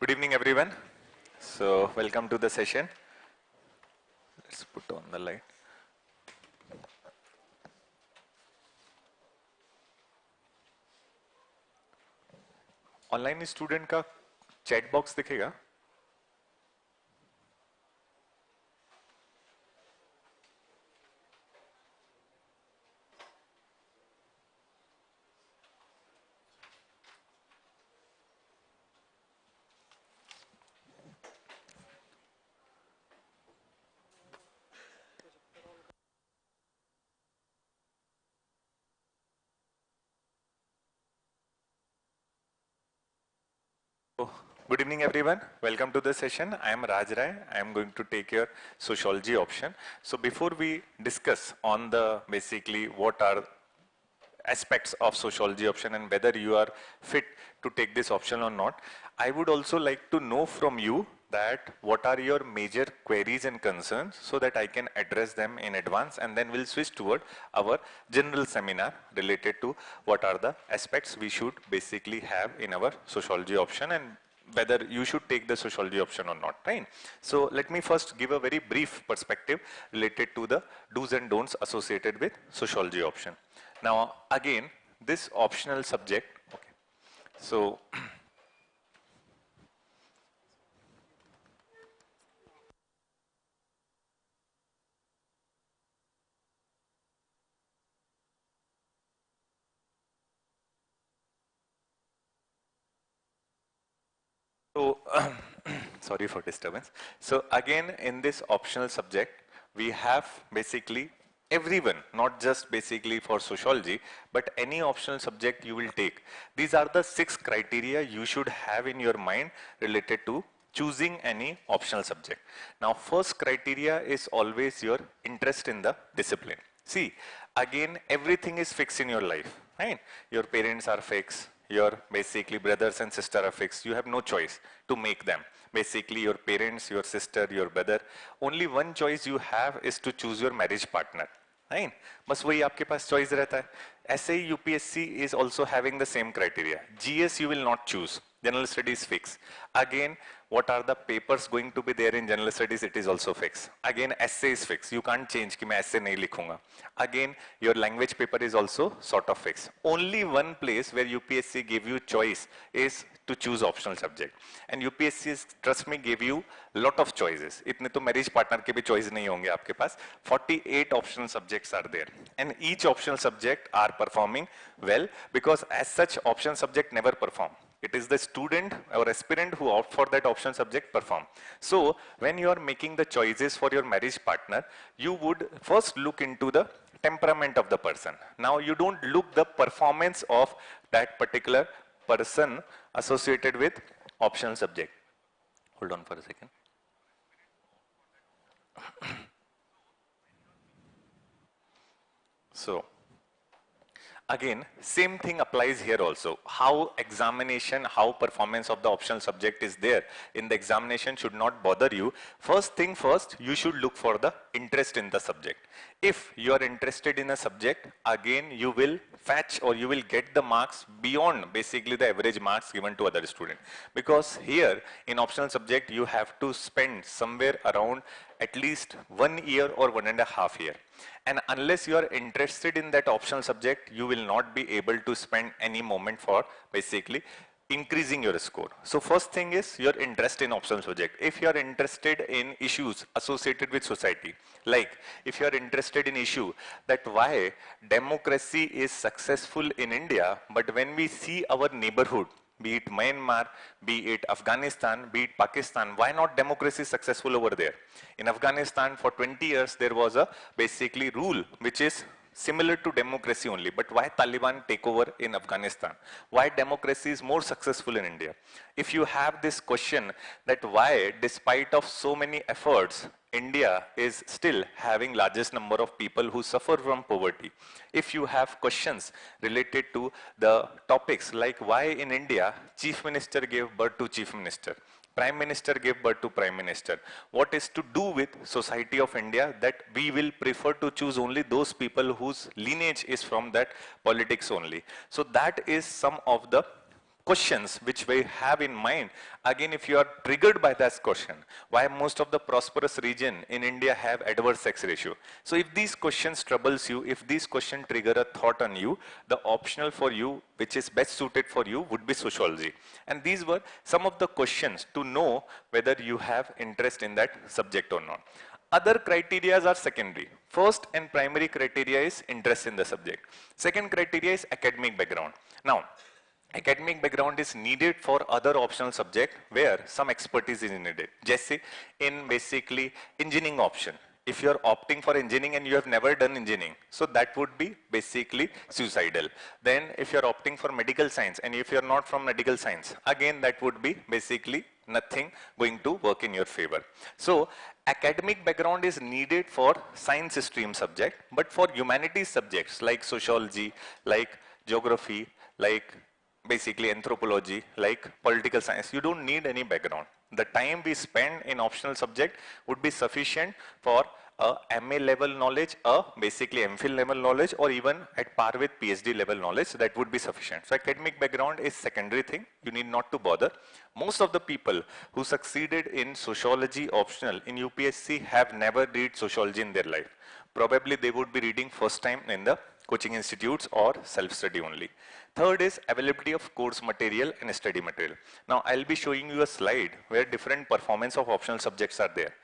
Good evening, everyone. So, welcome to the session. Let's put on the light. Online student का chat box दिखेगा? Good evening, everyone. Welcome to the session. I am Raj Rai. I am going to take your sociology option. So before we discuss on the basically what are aspects of sociology option and whether you are fit to take this option or not, I would also like to know from you that what are your major queries and concerns so that I can address them in advance, and then we'll switch toward our general seminar related to what are the aspects we should basically have in our sociology option and whether you should take the sociology option or not, right? So let me first give a very brief perspective related to the do's and don'ts associated with sociology option. Now again, this optional subject, okay, so sorry for disturbance. So again, in this optional subject, we have basically everyone, not just basically for sociology, but any optional subject you will take. These are the 6 criteria you should have in your mind related to choosing any optional subject. Now, first criteria is always your interest in the discipline. See, again, everything is fixed in your life, right? Your parents are fixed. Your basically brothers and sister are fixed. You have no choice to make them. Basically your parents, your sister, your brother, only one choice you have is to choose your marriage partner, right? बस वही आपके पास choice रहता है. ऐसे ही UPSC is also having the same criteria. GS you will not choose. General studies fixed. Again, what are the papers going to be there in general studies? It is also fixed. Again, essay is fixed. You can't change कि मैं essay नहीं लिखूंगा. Again, your language paper is also sort of fixed. Only one place where UPSC give you choice is to choose optional subject. And UPSC is, trust me, give you lot of choices. इतने तो marriage partner के भी choice नहीं होंगे आपके पास. 48 optional subjects are there. And each optional subject are performing well because as such optional subject never perform. It is the student or aspirant who opt for that option subject perform. So when you are making the choices for your marriage partner, you would first look into the temperament of the person. Now you don't look the performance of that particular person associated with optional subject. Hold on for a second. So again, same thing applies here also. How examination, how performance of the optional subject is there in the examination should not bother you. First thing first, you should look for the interest in the subject. If you are interested in a subject, again you will fetch or you will get the marks beyond basically the average marks given to other student. Because here in optional subject, you have to spend somewhere around at least 1 year or 1.5 years. And unless you are interested in that optional subject, you will not be able to spend any moment for basically increasing your score. So first thing is your interest in optional subject. If you are interested in issues associated with society, like if you are interested in issue that why democracy is successful in India, but when we see our neighborhood, be it Myanmar, be it Afghanistan, be it Pakistan, why not democracy successful over there? In Afghanistan for 20 years there was a basically rule which is similar to democracy only, but why Taliban take over in Afghanistan? Why democracy is more successful in India? If you have this question that why despite of so many efforts, India is still having largest number of people who suffer from poverty. If you have questions related to the topics like why in India Chief Minister gave birth to Chief Minister, Prime Minister gave birth to Prime Minister, what is to do with society of India that we will prefer to choose only those people whose lineage is from that politics only. So that is some of the questions which we have in mind. Again, if you are triggered by that question, why most of the prosperous region in India have adverse sex ratio? So if these questions troubles you, if these questions trigger a thought on you, the optional for you which is best suited for you would be sociology. And these were some of the questions to know whether you have interest in that subject or not. Other criteria are secondary. First and primary criteria is interest in the subject. Second criteria is academic background. Now, academic background is needed for other optional subject where some expertise is needed. Just say in basically engineering option. If you are opting for engineering and you have never done engineering, so that would be basically suicidal. Then if you are opting for medical science and if you are not from medical science, again that would be basically nothing going to work in your favor. So academic background is needed for science stream subject, but for humanities subjects like sociology, like geography, like basically anthropology, like political science, you don't need any background. The time we spend in optional subject would be sufficient for a MA level knowledge, basically MPhil level knowledge, or even at par with PhD level knowledge, so that would be sufficient. So academic background is secondary thing, you need not to bother. Most of the people who succeeded in sociology optional in UPSC have never read sociology in their life. Probably they would be reading first time in the coaching institutes or self-study only. Third is availability of course material and study material. Now I'll be showing you a slide where different performance of optional subjects are there.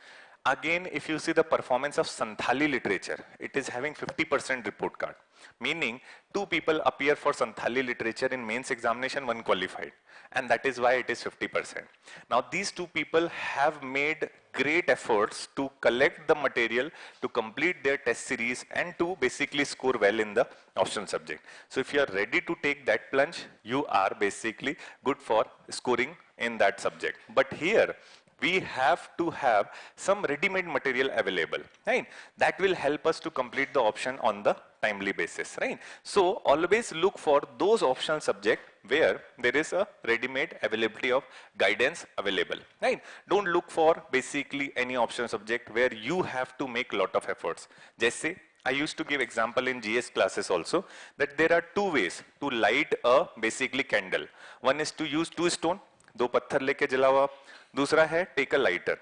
Again, if you see the performance of Santhali literature, it is having 50% report card. Meaning, 2 people appear for Santhali literature in mains examination, 1 qualified. And that is why it is 50%. Now, these 2 people have made great efforts to collect the material, to complete their test series, and to basically score well in the optional subject. So, if you are ready to take that plunge, you are basically good for scoring in that subject. But here, we have to have some ready-made material available, right? That will help us to complete the option on the timely basis, right? So always look for those optional subjects where there is a ready-made availability of guidance available, right? Don't look for basically any optional subject where you have to make a lot of efforts. Just say, I used to give example in GS classes also that there are 2 ways to light a basically candle. One is to use 2 stone, 2 पत्थर लेके जलाओ आप. दूसरा है take a lighter.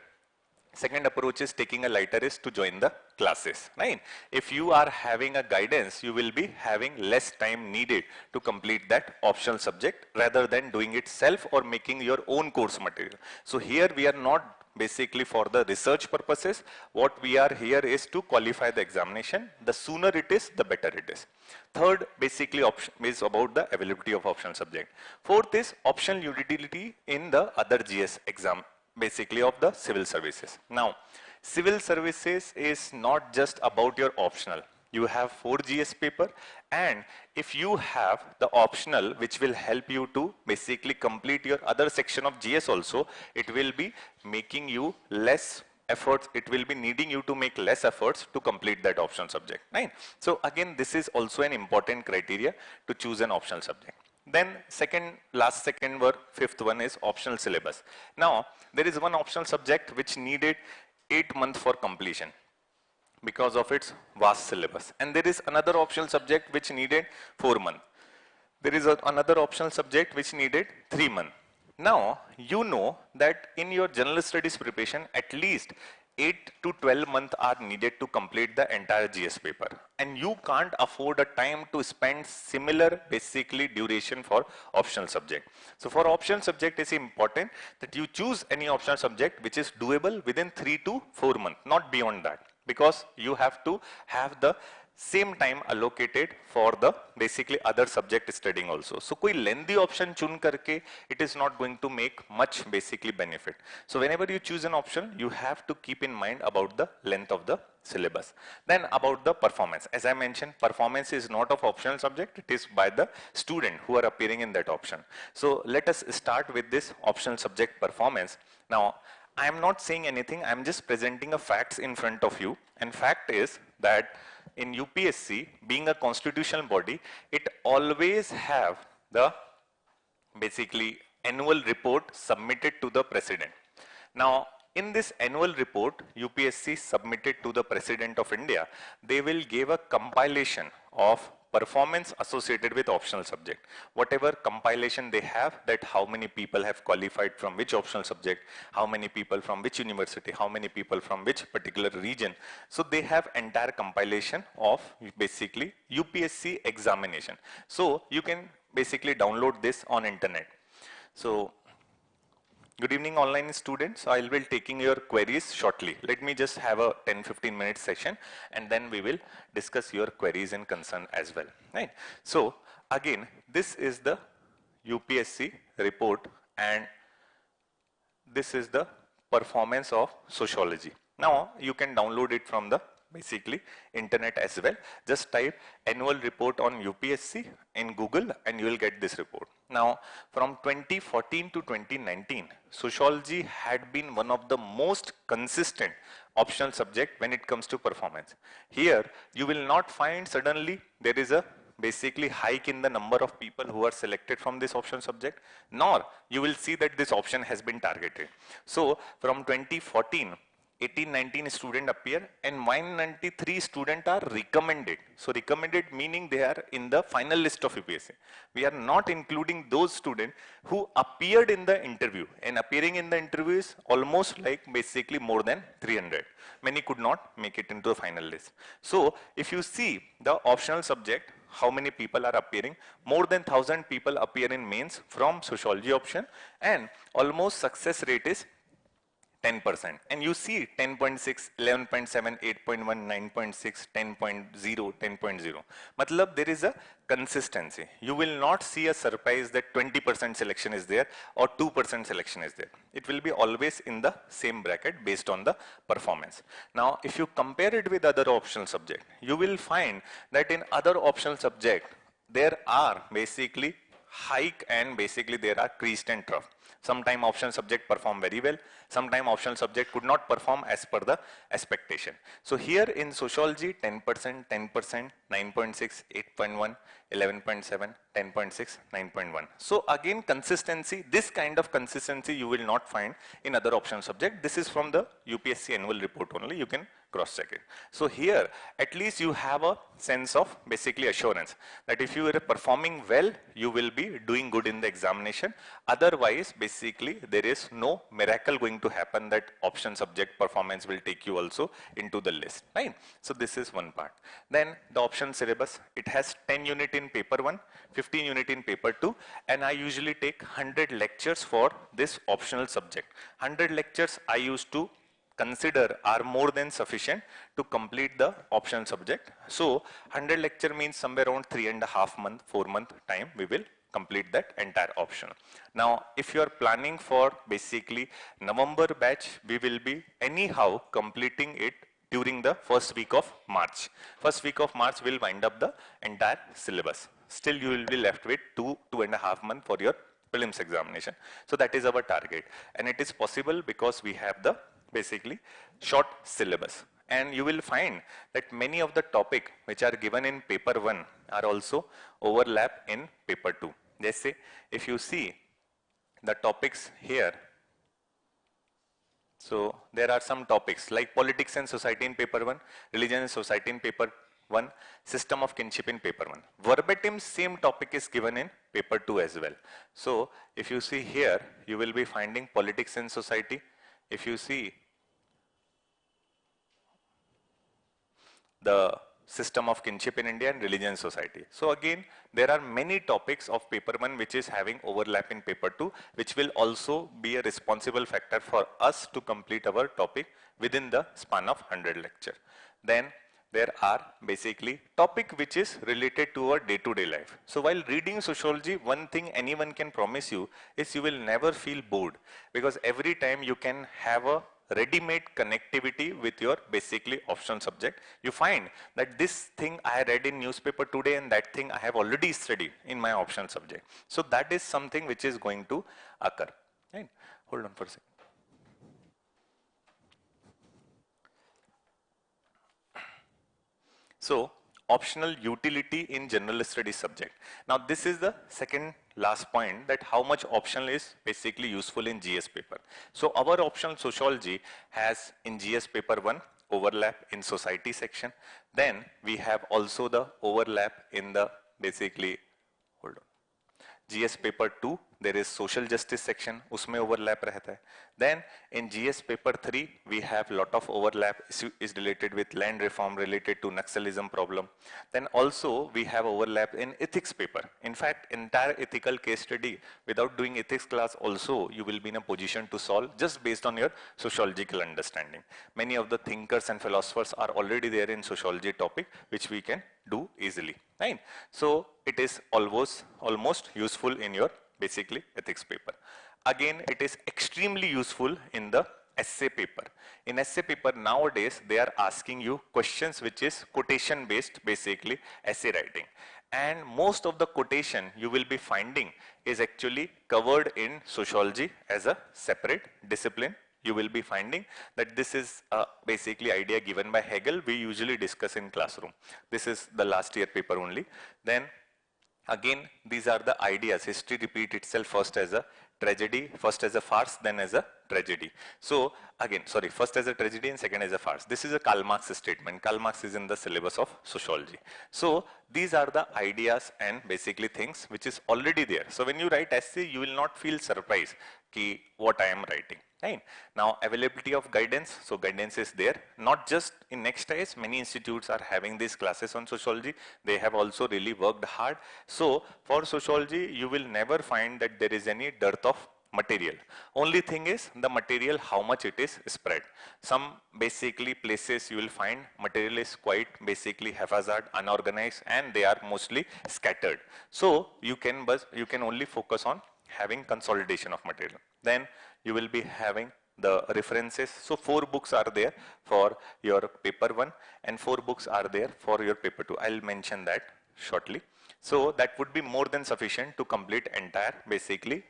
Second approach is taking a lighter is to join the classes, right? If you are having a guidance, you will be having less time needed to complete that optional subject rather than doing it self or making your own course material. So here we are not basically for the research purposes. What we are here is to qualify the examination. The sooner it is, the better it is. Third, basically option is about the availability of optional subject. Fourth is optional utility in the other GS exam, basically of the civil services. Now, civil services is not just about your optional. You have 4 GS paper, and if you have the optional which will help you to basically complete your other section of GS also, it will be making you less efforts, it will be needing you to make less efforts to complete that optional subject, right? So again, this is also an important criteria to choose an optional subject. Then last second or fifth one is optional syllabus. Now, there is one optional subject which needed 8 months for completion because of its vast syllabus. And there is another optional subject which needed 4 months. There is another optional subject which needed 3 months. Now, you know that in your general studies preparation, at least 8 to 12 months are needed to complete the entire GS paper. And you can't afford a time to spend similar basically duration for optional subject. So for optional subject, it's important that you choose any optional subject which is doable within 3 to 4 months, not beyond that, because you have to have the same time allocated for the basically other subject studying also. So कोई lengthy option चुन करके it is not going to make much basically benefit. So whenever you choose an option, you have to keep in mind about the length of the syllabus. Then about the performance. As I mentioned, performance is not of optional subject, it is by the student who are appearing in that option. So let us start with this optional subject performance. Now, I am not saying anything, I am just presenting a facts in front of you. And fact is that in UPSC, being a constitutional body, it always have the basically annual report submitted to the president. Now, in this annual report, UPSC submitted to the President of India, they will give a compilation of performance associated with optional subject. Whatever compilation they have, that how many people have qualified from which optional subject, how many people from which university, how many people from which particular region. So they have entire compilation of basically UPSC examination. So you can basically download this on internet. So good evening online students. I will be taking your queries shortly. Let me just have a 10-15 minute session and then we will discuss your queries and concern as well. Right. So again, this is the UPSC report and this is the performance of sociology. Now you can download it from the basically internet as well. Just type annual report on UPSC in Google and you will get this report. Now from 2014 to 2019, sociology had been one of the most consistent optional subject when it comes to performance. Here you will not find suddenly there is a basically hike in the number of people who are selected from this option subject, nor you will see that this option has been targeted. So from 2014, 18-19 students appear and 193 students are recommended. So recommended meaning they are in the final list of UPSC. We are not including those students who appeared in the interview, and appearing in the interview is almost like basically more than 300. Many could not make it into the final list. So if you see the optional subject, how many people are appearing? More than 1,000 people appear in mains from sociology option and almost success rate is 10%. And you see 10.6, 11.7, 8.1, 9.6, 10.0, 10.0. Matlab there is a consistency. You will not see a surprise that 20% selection is there or 2% selection is there. It will be always in the same bracket based on the performance. Now, if you compare it with other optional subject, you will find that in other optional subject, there are basically hike and basically there are creased and trough. Sometime optional subject perform very well, sometime optional subject could not perform as per the expectation. So here in sociology 10%, 10%, 9.6, 8.1, 11.7, 10.6, 9.1. So again consistency, this kind of consistency you will not find in other optional subject. This is from the UPSC annual report only, you can cross check it. So here at least you have a sense of basically assurance that if you are performing well, you will be doing good in the examination. Otherwise basically there is no miracle going to happen that option subject performance will take you also into the list, right? So this is one part. Then the option syllabus, it has 10 unit in paper 1, 15 unit in paper 2, and I usually take 100 lectures for this optional subject. 100 lectures I used to consider are more than sufficient to complete the optional subject. So 100 lecture means somewhere around 3.5 month, 4 month time we will complete that entire option. Now if you are planning for basically November batch, we will be anyhow completing it during the first week of March. First week of March will wind up the entire syllabus. Still you will be left with 2.5 months for your prelims examination. So that is our target, and it is possible because we have the basically short syllabus, and you will find that many of the topic which are given in paper 1 are also overlap in paper 2. Let's say if you see the topics here, so there are some topics like politics and society in paper 1, religion and society in paper 1, system of kinship in paper 1. Verbatim same topic is given in paper 2 as well. So if you see here, you will be finding politics and society. If you see the system of kinship in India and religion and society. So again, there are many topics of paper 1 which is having overlap in paper 2, which will also be a responsible factor for us to complete our topic within the span of 100 lecture. Then there are basically topic which is related to our day-to-day life. So while reading sociology, one thing anyone can promise you is you will never feel bored, because every time you can have a ready-made connectivity with your basically optional subject. You find that this thing I read in newspaper today and that thing I have already studied in my optional subject. So that is something which is going to occur. Right? Hold on for a second. So optional utility in general studies subject. Now this is the second last point, that how much optional is basically useful in GS paper. So our optional sociology has in GS paper 1 overlap in society section. Then we have also the overlap in the basically, hold on, GS paper 2, there is social justice section, उसमें overlap रहता है. Then in GS paper 3, we have lot of overlap is related with land reform, related to Naxalism problem. Then also we have overlap in ethics paper. In fact, entire ethical case study, without doing ethics class also, you will be in a position to solve just based on your sociological understanding. Many of the thinkers and philosophers are already there in sociology topic, which we can do easily, right? So it is almost useful in your basically ethics paper. Again, it is extremely useful in the essay paper. In essay paper nowadays, they are asking you questions which is quotation based, basically essay writing. And most of the quotation you will be finding is actually covered in sociology as a separate discipline. You will be finding that this is basically idea given by Hegel. We usually discuss in classroom. This is the last year paper only. Then again, these are the ideas. History repeat itself first as a tragedy, first as a farce, then as a tragedy. So again, sorry, first as a tragedy and second as a farce. This is a Karl Marx statement. Karl Marx is in the syllabus of sociology. So these are the ideas and basically things which is already there. So when you write essay, you will not feel surprised ki what I am writing. Right. Now availability of guidance, so guidance is there, not just in Next IAS, many institutes are having these classes on sociology, they have also really worked hard. So for sociology, you will never find that there is any dearth of material. Only thing is the material, how much it is spread. Some basically places you will find material is quite basically haphazard, unorganized, and they are mostly scattered. So you can only focus on having consolidation of material. Then you will be having the references. So 4 books are there for your paper 1 and 4 books are there for your paper 2. I'll mention that shortly. So that would be more than sufficient to complete entire basically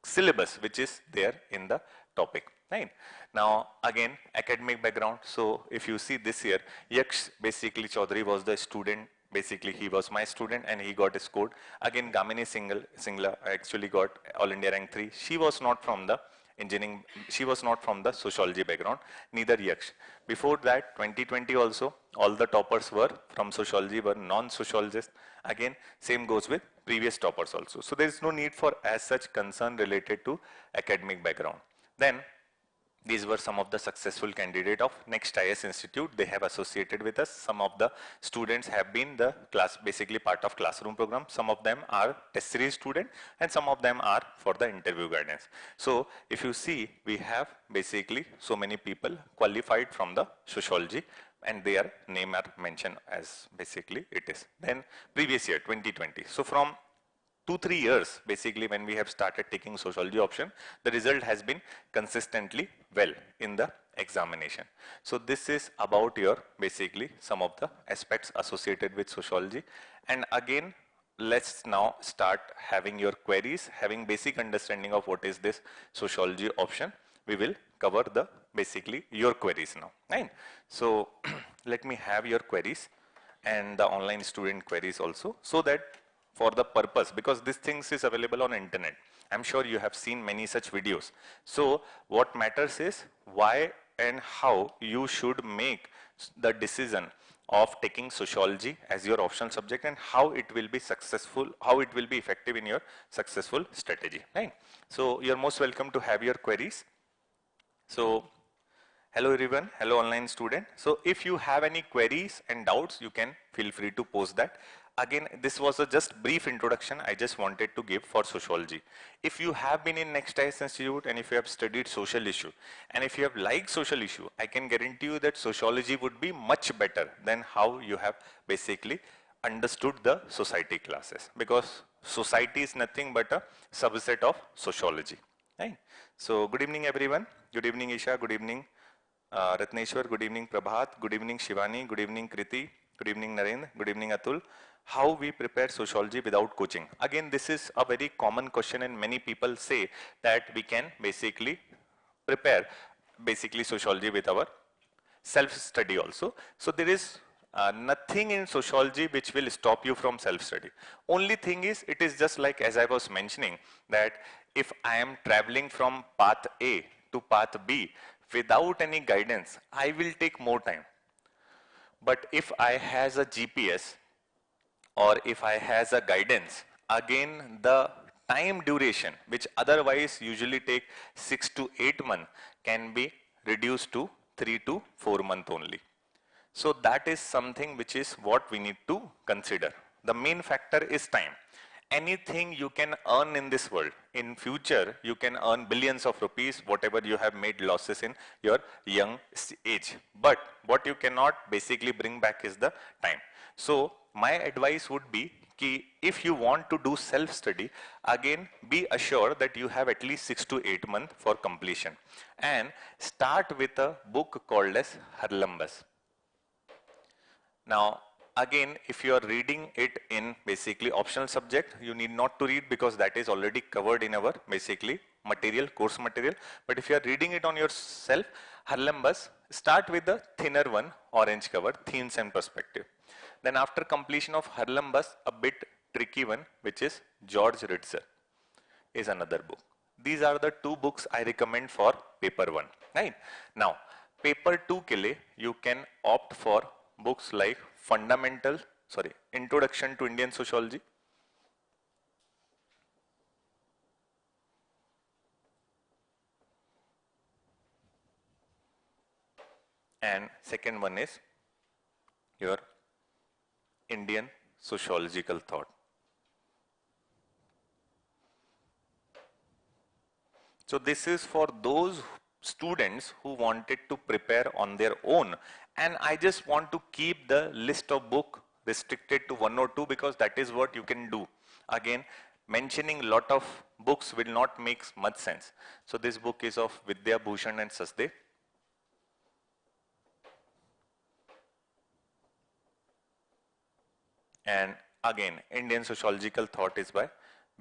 syllabus which is there in the topic. Right. Now again, academic background. So if you see this year, Yaksh basically Chaudhary was the student. Basically, he was my student and he got scored. Again, Gamini Singla actually got All India rank 3. She was not from the engineering, she was not from the sociology background, neither Yaksh. Before that, 2020 also, all the toppers were from sociology, were non-sociologists. Again, same goes with previous toppers also. So there is no need for as such concern related to academic background. Then, these were some of the successful candidates of Next IAS Institute. They have associated with us. Some of the students have been the class, basically part of classroom program. Some of them are test series student and some of them are for the interview guidance. So if you see, we have basically so many people qualified from the sociology and their name are mentioned as basically it is. Then previous year, 2020. So from 2-3 years, basically when we have started taking sociology option, the result has been consistently well in the examination. So this is about your basically some of the aspects associated with sociology. And again, let's now start having your queries, having basic understanding of what is this sociology option. We will cover the basically your queries now, right? So let me have your queries and the online student queries also, so that for the purpose, because these things is available on internet. I'm sure you have seen many such videos. So what matters is why and how you should make the decision of taking sociology as your optional subject and how it will be successful, how it will be effective in your successful strategy, right? So you're most welcome to have your queries. So hello everyone, hello online student. So if you have any queries and doubts, you can feel free to post that. Again, this was a just brief introduction I just wanted to give for sociology. If you have been in Next IAS Institute and if you have studied social issue and if you have liked social issue, I can guarantee you that sociology would be much better than how you have basically understood the society classes, because society is nothing but a subset of sociology, right? So good evening everyone. Good evening Isha, good evening Ratneshwar, good evening Prabhat, good evening Shivani, good evening Kriti, good evening Narendra, good evening Atul. How we prepare sociology without coaching? Again, this is a very common question and many people say that we can basically prepare basically sociology with our self-study also. So there is nothing in sociology which will stop you from self-study. Only thing is, it is just like as I was mentioning that if I am traveling from path A to path B, without any guidance, I will take more time. But if I has a GPS or if I has a guidance, again the time duration, which otherwise usually take 6 to 8 months, can be reduced to 3 to 4 months only. So that is something which is what we need to consider. The main factor is time. Anything you can earn in this world, in future you can earn billions of rupees, whatever you have made losses in your young age. But what you cannot basically bring back is the time. So my advice would be कि if you want to do self-study, again be assured that you have at least 6 to 8 months for completion. And start with a book called as Harlambas. Now, again, if you are reading it in basically optional subject, you need not to read because that is already covered in our basically material, course material. But if you are reading it on yourself, Harlambas, start with the thinner one, orange cover, Themes and Perspective. Then after completion of Harlambas, a bit tricky one, which is George Ritzer, is another book. These are the two books I recommend for paper 1, right? Now, paper 2 ke liye, you can opt for books like Introduction to Indian Sociology, and second one is your Indian Sociological Thought. So this is for those students who wanted to prepare on their own, and I just want to keep the list of book restricted to 1 or 2 because that is what you can do. Again, mentioning lot of books will not make much sense. So this book is of Vidya Bhushan and Sachdev. And again, Indian Sociological Thought is by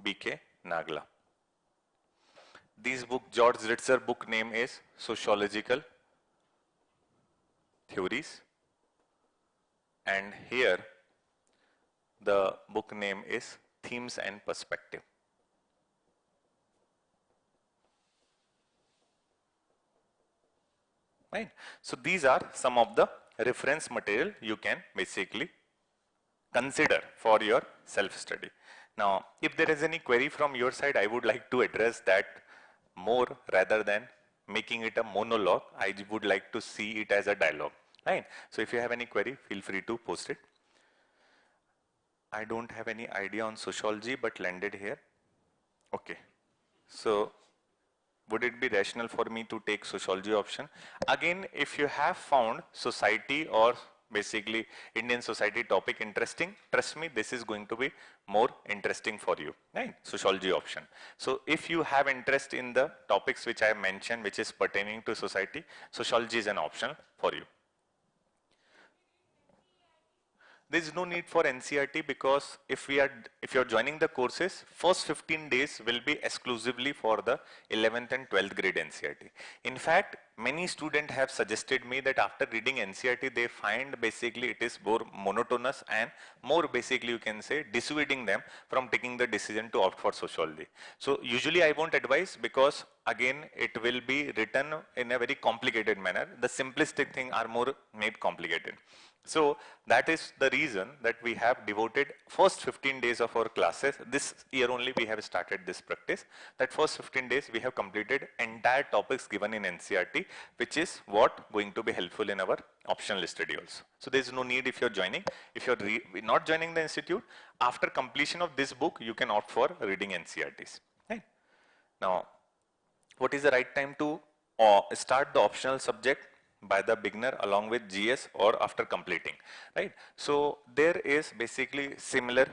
B.K. Nagla. This book, George Ritzer book name is Sociological Theories, and here the book name is Themes and Perspective. Right? So these are some of the reference material you can basically consider for your self-study. Now, if there is any query from your side, I would like to address that more rather than making it a monologue. I would like to see it as a dialogue, right? So if you have any query, feel free to post it. I don't have any idea on sociology, but landed here. Okay. So would it be rational for me to take sociology option? Again, if you have found society or basically Indian society topic interesting, trust me, this is going to be more interesting for you, right? Sociology option. So if you have interest in the topics which I have mentioned, which is pertaining to society, sociology is an option for you. There is no need for NCERT because if you're joining the courses, first 15 days will be exclusively for the 11th and 12th grade NCERT. In fact, many students have suggested me that after reading NCERT, they find basically it is more monotonous and more basically you can say dissuading them from taking the decision to opt for sociology. So usually I won't advise because again, it will be written in a very complicated manner. The simplistic thing are more made complicated. So that is the reason that we have devoted first 15 days of our classes. This year only we have started this practice. That first 15 days we have completed entire topics given in NCERT, which is what going to be helpful in our optional study also. So there is no need if you're joining. If you're not joining the institute, after completion of this book, you can opt for reading NCERTs. Right? Now, what is the right time to start the optional subject? By the beginner along with GS or after completing, right? So there is basically similar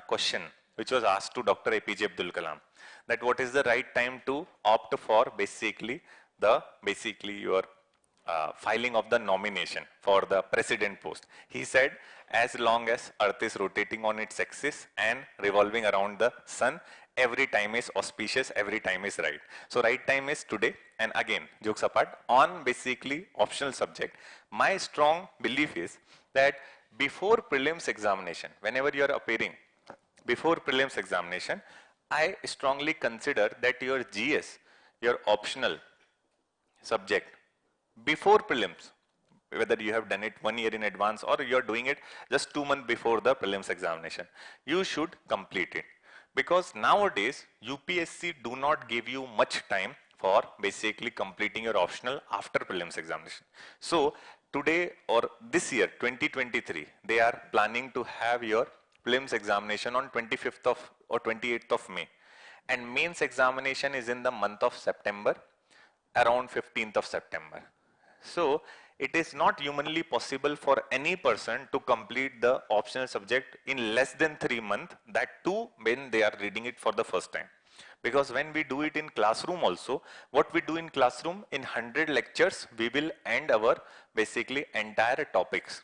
question which was asked to Dr. APJ Abdul Kalam, that what is the right time to opt for basically your filing of the nomination for the president post. He said, as long as Earth is rotating on its axis and revolving around the sun, every time is auspicious, every time is right. So right time is today. And again, jokes apart, on basically optional subject, my strong belief is that before prelims examination, whenever you are appearing, before prelims examination, I strongly consider that your GS, your optional subject, before prelims, whether you have done it 1 year in advance or you're doing it just 2 months before the prelims examination, you should complete it. Because nowadays, UPSC do not give you much time for basically completing your optional after prelims examination. So today or this year, 2023, they are planning to have your prelims examination on 25th of or 28th of May. And mains examination is in the month of September, around 15th of September. So it is not humanly possible for any person to complete the optional subject in less than 3 months, that too when they are reading it for the first time. Because when we do it in classroom also, what we do in classroom, in 100 lectures, we will end our basically entire topics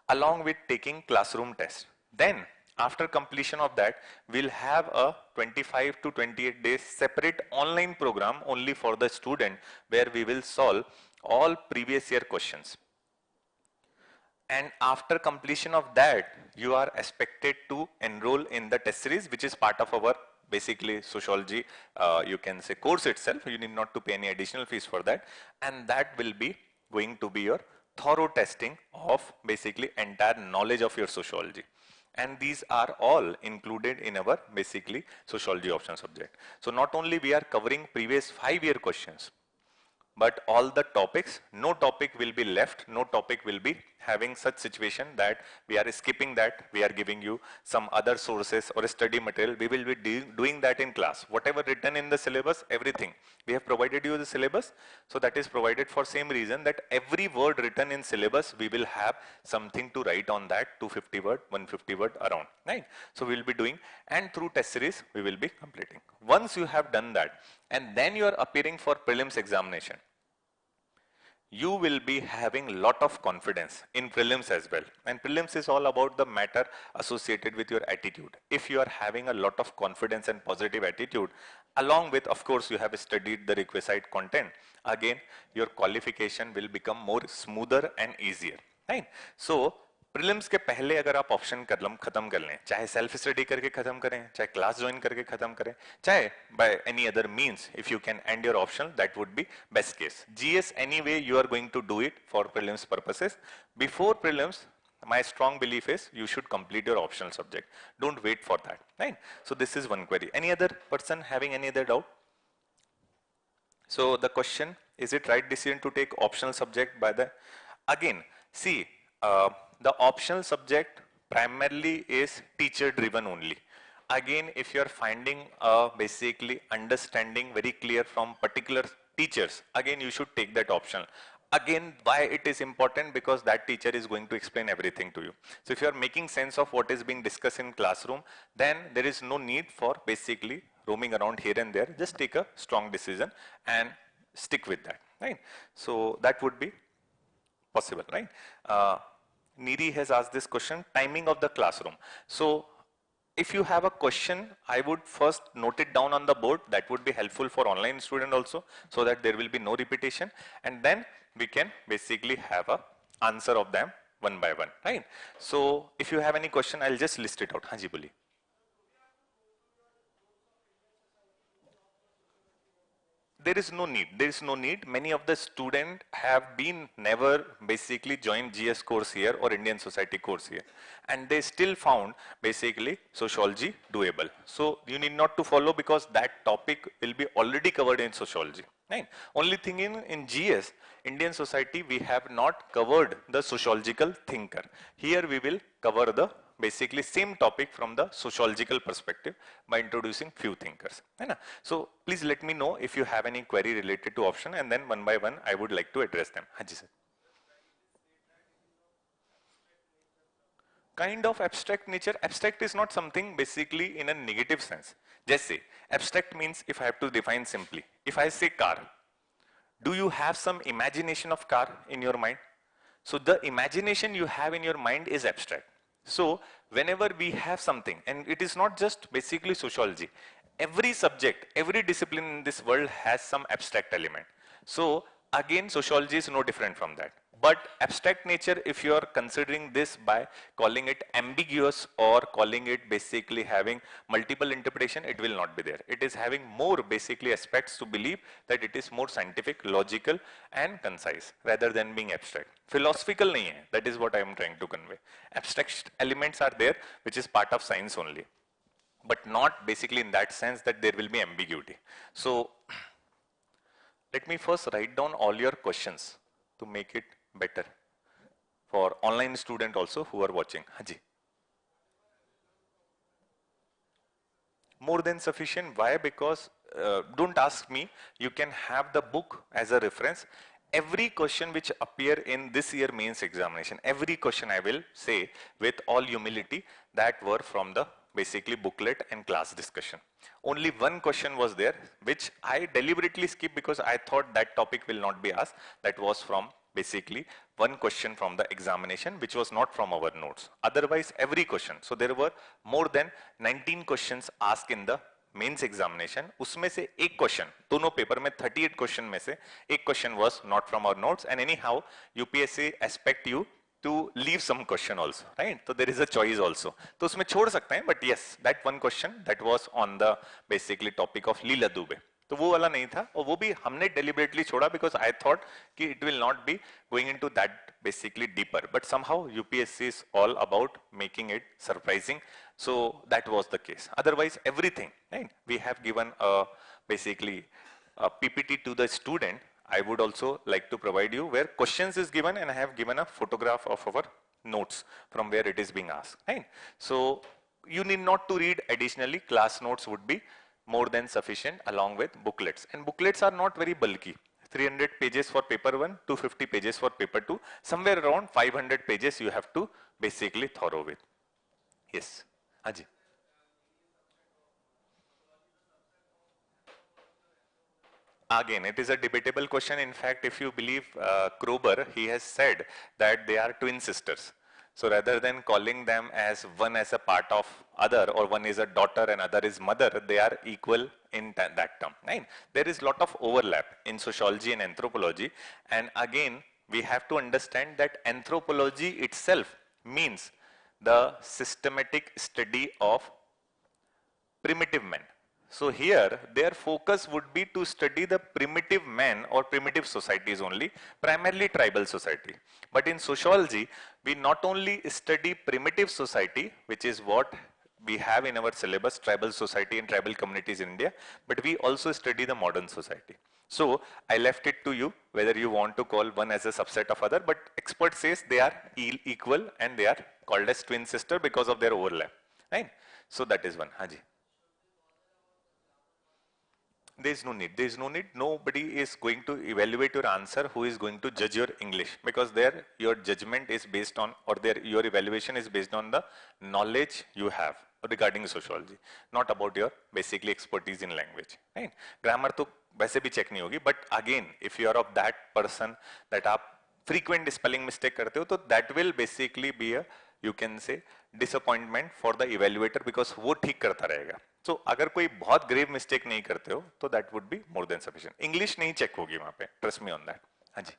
along with taking classroom test. Then after completion of that, we'll have a 25 to 28 days separate online program only for the student, where we will solve all previous year questions. And after completion of that, you are expected to enroll in the test series, which is part of our basically sociology, you can say course itself. You need not to pay any additional fees for that. And that will be going to be your thorough testing of basically entire knowledge of your sociology. And these are all included in our basically sociology option subject. So not only we are covering previous 5-year questions, but all the topics, no topic will be left, no topic will be having such situation that we are skipping that, we are giving you some other sources or study material. We will be doing that in class. Whatever written in the syllabus, everything. We have provided you the syllabus, so that is provided for same reason that every word written in syllabus, we will have something to write on that, 250 word, 150 word around, right? So we will be doing, and through test series, we will be completing. Once you have done that, and then you are appearing for prelims examination, you will be having lot of confidence in prelims as well. And prelims is all about the matter associated with your attitude. If you are having a lot of confidence and positive attitude, along with, of course, you have studied the requisite content, again, your qualification will become more smoother and easier, right? So prelims के पहले अगर आप option खत्म कर लें, चाहे self study करके खत्म करें, चाहे क्लास ज्वाइन करके खत्म करें, चाहे by any other means, if you can and your option, that would be best case. GS anyway you are going to do it for prelims purposes. Before prelims, my strong belief is you should complete your optional subject. Don't wait for that, right? So this is one query. Any other person having any other doubt? So the question, is it right decision to take optional subject by the, again, see, the optional subject primarily is teacher driven only. Again, if you are finding basically understanding very clear from particular teachers, again you should take that optional. Again, why it is important? Because that teacher is going to explain everything to you. So if you are making sense of what is being discussed in classroom, then there is no need for basically roaming around here and there. Just take a strong decision and stick with that, right? So that would be possible, right? Niri has asked this question, timing of the classroom. So if you have a question, I would first note it down on the board. That would be helpful for online student also, so that there will be no repetition. And then we can basically have a answer of them one by one, right? So if you have any question, I'll just list it out. Haji Boli. There is no need. There is no need. Many of the students have been never basically joined GS course here or Indian society course here, and they still found basically sociology doable. So you need not to follow, because that topic will be already covered in sociology. Right? Only thing in GS, Indian society, we have not covered the sociological thinker. Here we will cover the basically same topic from the sociological perspective by introducing few thinkers. So please let me know if you have any query related to option, and then one by one I would like to address them. Haji sir. Kind of abstract nature. Abstract is not something basically in a negative sense. Just say, abstract means, if I have to define simply, if I say car, do you have some imagination of car in your mind? So the imagination you have in your mind is abstract. So whenever we have something, and it is not just basically sociology, every subject, every discipline in this world has some abstract element. So again, sociology is no different from that. But abstract nature, if you are considering this by calling it ambiguous or calling it basically having multiple interpretation, it will not be there. It is having more basically aspects to believe that it is more scientific, logical and concise rather than being abstract. Philosophical nahi hai, that is what I am trying to convey. Abstract elements are there which is part of science only, but not basically in that sense that there will be ambiguity. So let me first write down all your questions to make it better for online student also who are watching. Haji. More than sufficient. Why? Because don't ask me. You can have the book as a reference. Every question which appear in this year mains examination, every question I will say with all humility that were from the basically booklet and class discussion. Only one question was there which I deliberately skipped because I thought that topic will not be asked. That was from basically one question from the examination which was not from our notes. Otherwise every question. So there were more than 19 questions asked in the mains examination, उसमें से एक question, दोनों paper में 38 question में से एक question was not from our notes and anyhow UPSC expect you to leave some question also, right? तो there is a choice also, तो उसमें छोड़ सकते हैं, but yes that one question that was on the basically topic of Leela Dubey, तो वो वाला नहीं था और वो भी हमने डेलिबरेटली छोड़ा बिकॉज आई थॉट कि it will not be going into that basically deeper, but somehow UPSC is all about making it surprising, so that was the case. Otherwise everything, right? We have given a basically a PPT to the student. I would also like to provide you where questions is given and I have given a photograph of our notes from where it is being asked, right? So you need not to read additionally. Class notes would be more than sufficient along with booklets, and booklets are not very bulky. 300 pages for paper 1, 250 pages for paper 2, somewhere around 500 pages you have to basically thorough with. Yes, Haji. Again, it is a debatable question. In fact, if you believe Kroeber, he has said that they are twin sisters. So rather than calling them as one as a part of other, or one is a daughter and other is mother, they are equal in that term, right? There is lot of overlap in sociology and anthropology, and again we have to understand that anthropology itself means the systematic study of primitive men. So here their focus would be to study the primitive man or primitive societies only, primarily tribal society. But in sociology, we not only study primitive society, which is what we have in our syllabus, tribal society and tribal communities in India, but we also study the modern society. So I left it to you whether you want to call one as a subset of other, but expert says they are equal and they are called as twin sister because of their overlap, right? So that is one. Haji. There is no need. There is no need. Nobody is going to evaluate your answer who is going to judge your English, because there your judgment is based on, or there your evaluation is based on the knowledge you have regarding sociology, not about your basically expertise in language, right? Grammar तो वैसे भी check नहीं होगी, but again if you are of that person that आप frequent spelling mistake करते हो, तो that will basically be a, you can say, disappointment for the evaluator, because वो ठीक करता रहेगा. So अगर कोई बहुत grave mistake नहीं करते हो तो that would be more than sufficient. English नहीं check होगी वहाँ पे, trust me on that. हाँ जी.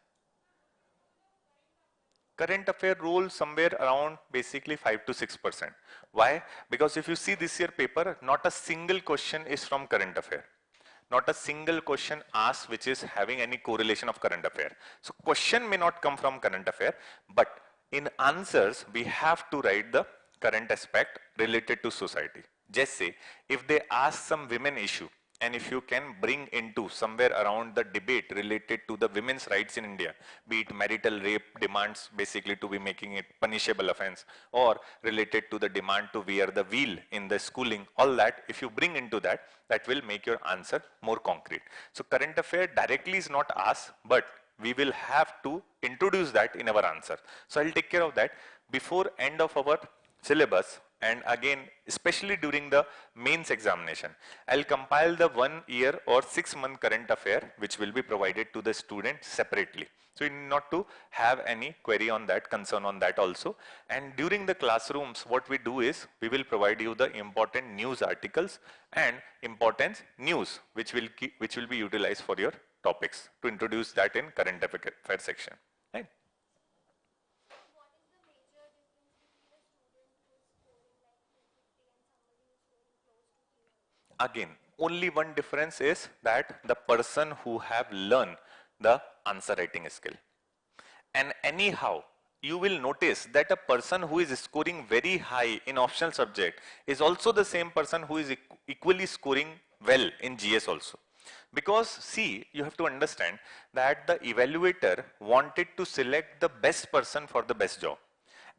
Current affair role somewhere around basically 5 to 6%. Why? Because if you see this year paper, not a single question is from current affair. Not a single question asked which is having any correlation of current affair. So question may not come from current affair, but in answers we have to write the current aspect related to society. Just say if they ask some women issue, and if you can bring into somewhere around the debate related to the women's rights in India, be it marital rape demands basically to be making it punishable offense, or related to the demand to wear the veil in the schooling, all that, if you bring into that, that will make your answer more concrete. So current affair directly is not asked, but we will have to introduce that in our answer. So I'll take care of that before end of our syllabus. And again, especially during the mains examination, I'll compile the 1 year or 6 month current affair, which will be provided to the student separately. So you need not to have any query on that, concern on that also. And during the classrooms, what we do is, we will provide you the important news articles and important news, which will be utilized for your topics to introduce that in current affair section, right? What is the major difference between a student who is scoring like 250 and somebody who is scoring close to 300? Again, only one difference is that the person who have learned the answer writing skill. And anyhow, you will notice that a person who is scoring very high in optional subject is also the same person who is equally scoring well in GS also. Because see, you have to understand that the evaluator wanted to select the best person for the best job.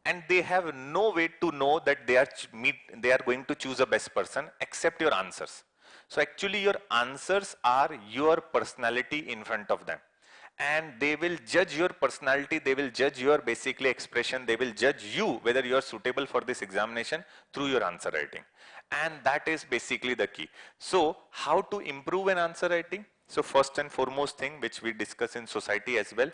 And they have no way to know that they are going to choose a best person except your answers. So actually your answers are your personality in front of them, and they will judge your personality, they will judge your basically expression, they will judge you whether you are suitable for this examination through your answer writing. And that is basically the key. So how to improve an answer writing? So first and foremost thing which we discuss in society as well,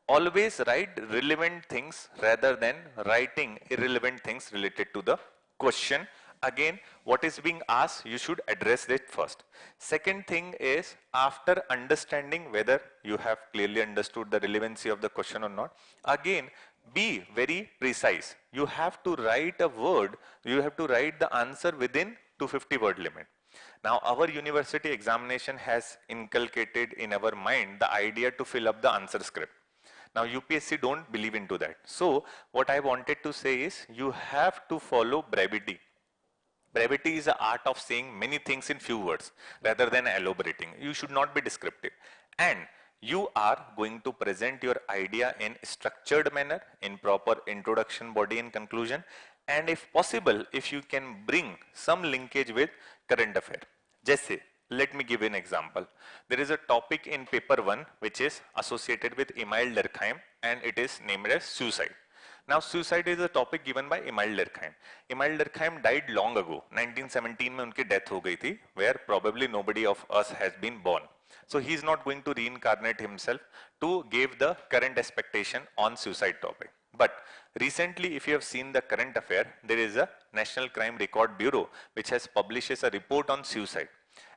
always write relevant things rather than writing irrelevant things related to the question. Again, what is being asked, you should address it first. Second thing is, after understanding whether you have clearly understood the relevancy of the question or not, again, be very precise. You have to write a word, you have to write the answer within 250 word limit. Now, our university examination has inculcated in our mind the idea to fill up the answer script. Now, UPSC don't believe into that. So, what I wanted to say is, you have to follow brevity. Brevity is the art of saying many things in few words rather than elaborating. You should not be descriptive. And you are going to present your idea in structured manner, in proper introduction, body and conclusion. And if possible, if you can bring some linkage with current affair. Just say, let me give you an example. There is a topic in paper 1 which is associated with Emile Durkheim, and it is named as suicide. Now, suicide is a topic given by Emile Durkheim. Emile Durkheim died long ago. 1917 में उनकी death हो गई थी, where probably nobody of us has been born. So he is not going to reincarnate himself to give the current expectation on suicide topic. But recently, if you have seen the current affair, there is a National Crime Record Bureau which has publishes a report on suicide.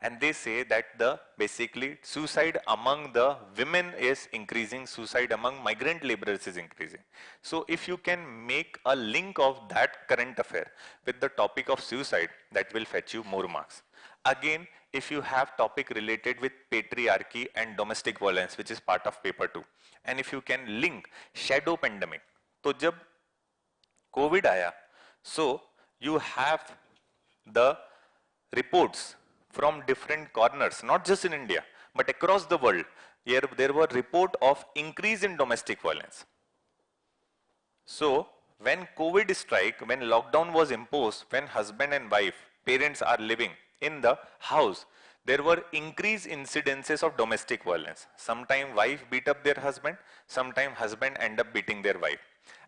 And they say that the basically suicide among the women is increasing, suicide among migrant laborers is increasing. So if you can make a link of that current affair with the topic of suicide, that will fetch you more marks. Again, if you have topic related with patriarchy and domestic violence, which is part of paper 2, and if you can link shadow pandemic, तो जब COVID आया, so you have the reports from different corners, not just in India, but across the world. Here there were report of increase in domestic violence. So when COVID strike, when lockdown was imposed, when husband and wife, parents are living in the house, there were increased incidences of domestic violence. Sometime wife beat up their husband, sometime husband end up beating their wife.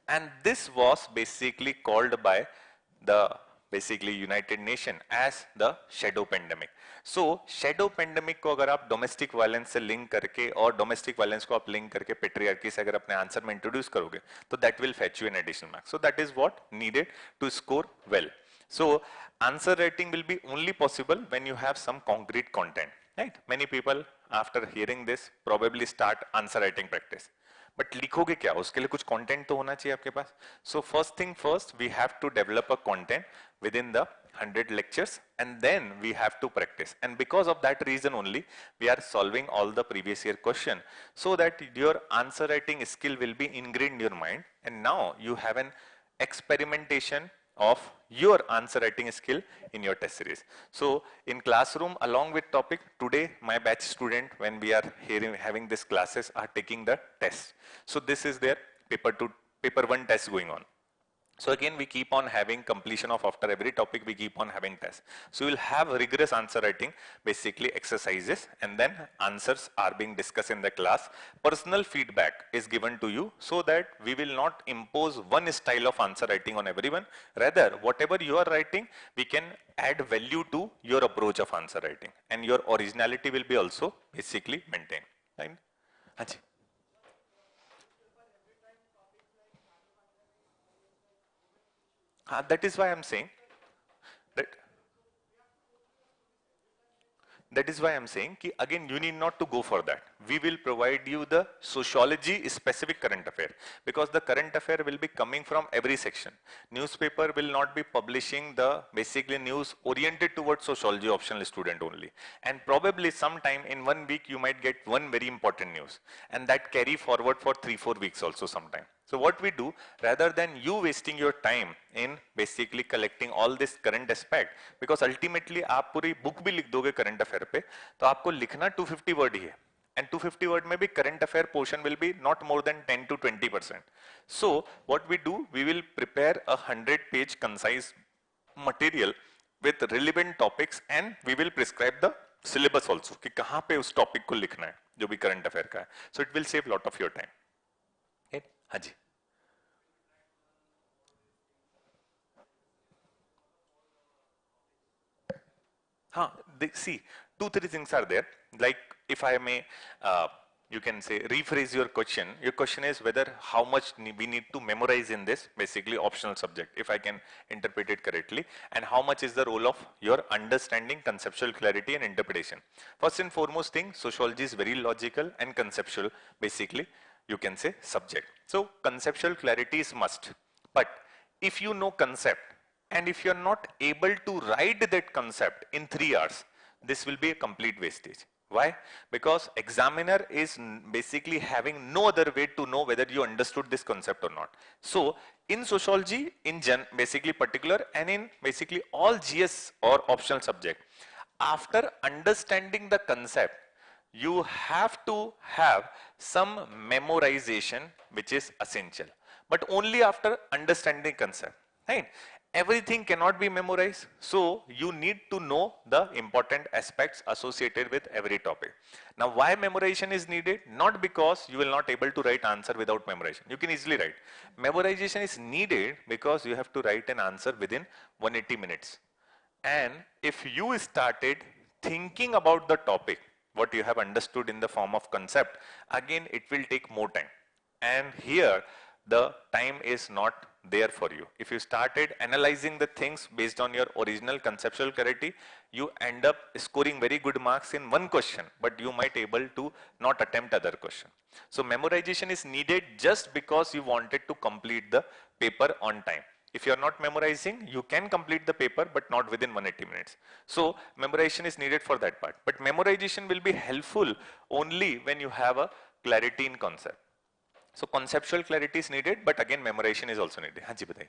And this was basically called by the basically United Nation as the shadow pandemic. So shadow pandemic को अगर आप domestic violence से link करके और domestic violence को आप link करके patriarchy से अगर अपने answer में introduce करोगे, तो that will fetch you an additional mark. So that is what needed to score well. So answer writing will be only possible when you have some concrete content, right? Many people after hearing this probably start answer writing practice. But लिखोगे क्या, उसके लिए कुछ content तो होना चाहिए आपके पास. So first thing first, we have to develop a content within the 100 lectures, and then we have to practice. And because of that reason only, we are solving all the previous year question, so that your answer writing skill will be ingrained in your mind, and now you have an experimentation of your answer writing skill in your test series. So in classroom along with topic, today my batch student, when we are having these classes, are taking the test. So this is their paper 1 test going on. So again, we keep on having completion of after every topic, we keep on having tests. So we'll have rigorous answer writing, basically exercises, and then answers are being discussed in the class. Personal feedback is given to you so that we will not impose one style of answer writing on everyone. Rather, whatever you are writing, we can add value to your approach of answer writing, and your originality will be also basically maintained. Right? Haji. That is why I'm saying that That is why I'm saying कि again you need not to go for that. We will provide you the sociology specific current affair, because the current affair will be coming from every section. Newspaper will not be publishing the basically news oriented towards sociology optional student only. And probably sometime in 1 week you might get one very important news, and that carry forward for 3-4 weeks also sometime. So what we do, rather than you wasting your time in basically collecting all this current aspect, because ultimately आप पूरी book भी लिख दोगे current affair पे, तो आपको लिखना 250 word ही है, and 250 word में भी current affair portion will be not more than 10 to 20%. So what we do, we will prepare a 100-page concise material with relevant topics, and we will prescribe the syllabus also कि कहाँ पे उस topic को लिखना है जो भी current affair का है. So it will save lot of your time. हाँ जी. हाँ, see, 2-3 things are there. Like if I may, you can say rephrase your question. Your question is whether how much we need to memorize in this basically optional subject, if I can interpret it correctly, and how much is the role of your understanding, conceptual clarity and interpretation. First and foremost thing, sociology is very logical and conceptual basically, you can say subject. So conceptual clarity is must, but if you know concept and if you are not able to write that concept in 3 hours, this will be a complete wastage. Why? Because examiner is basically having no other way to know whether you understood this concept or not. So in sociology, in basically particular, and in basically all GS or optional subject, after understanding the concept, you have to have some memorization which is essential, but only after understanding concept, right? Everything cannot be memorized, so you need to know the important aspects associated with every topic. Now why memorization is needed? Not because you will not able to write answer without memorization. You can easily write. Memorization is needed because you have to write an answer within 180 minutes. And if you started thinking about the topic, what you have understood in the form of concept, again it will take more time. And here the time is not there for you. If you started analyzing the things based on your original conceptual clarity, you end up scoring very good marks in one question, but you might able to not attempt other question. So memorization is needed just because you wanted to complete the paper on time. If you are not memorizing, you can complete the paper, but not within 180 minutes. So memorization is needed for that part. But memorization will be helpful only when you have a clarity in concept. So conceptual clarity is needed, but again memorization is also needed. हाँ जी बताइए.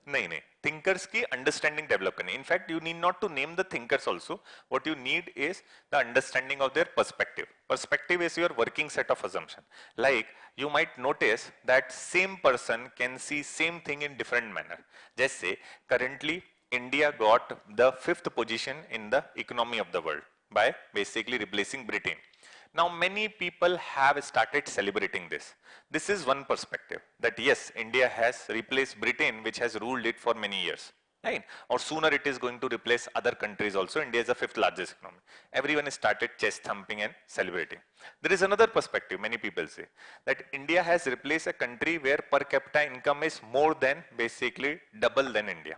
नहीं, thinkers की understanding develop करनी. In fact, you need not to name the thinkers also. What you need is the understanding of their perspective. Perspective is your working set of assumption. Like you might notice that same person can see same thing in different manner. जैसे currently India got the 5th position in the economy of the world by basically replacing Britain. Now many people have started celebrating this. This is one perspective that yes, India has replaced Britain, which has ruled it for many years, right? Or sooner it is going to replace other countries also. India is the 5th largest economy. Everyone has started chest thumping and celebrating. There is another perspective, many people say, that India has replaced a country where per capita income is more than basically double than India.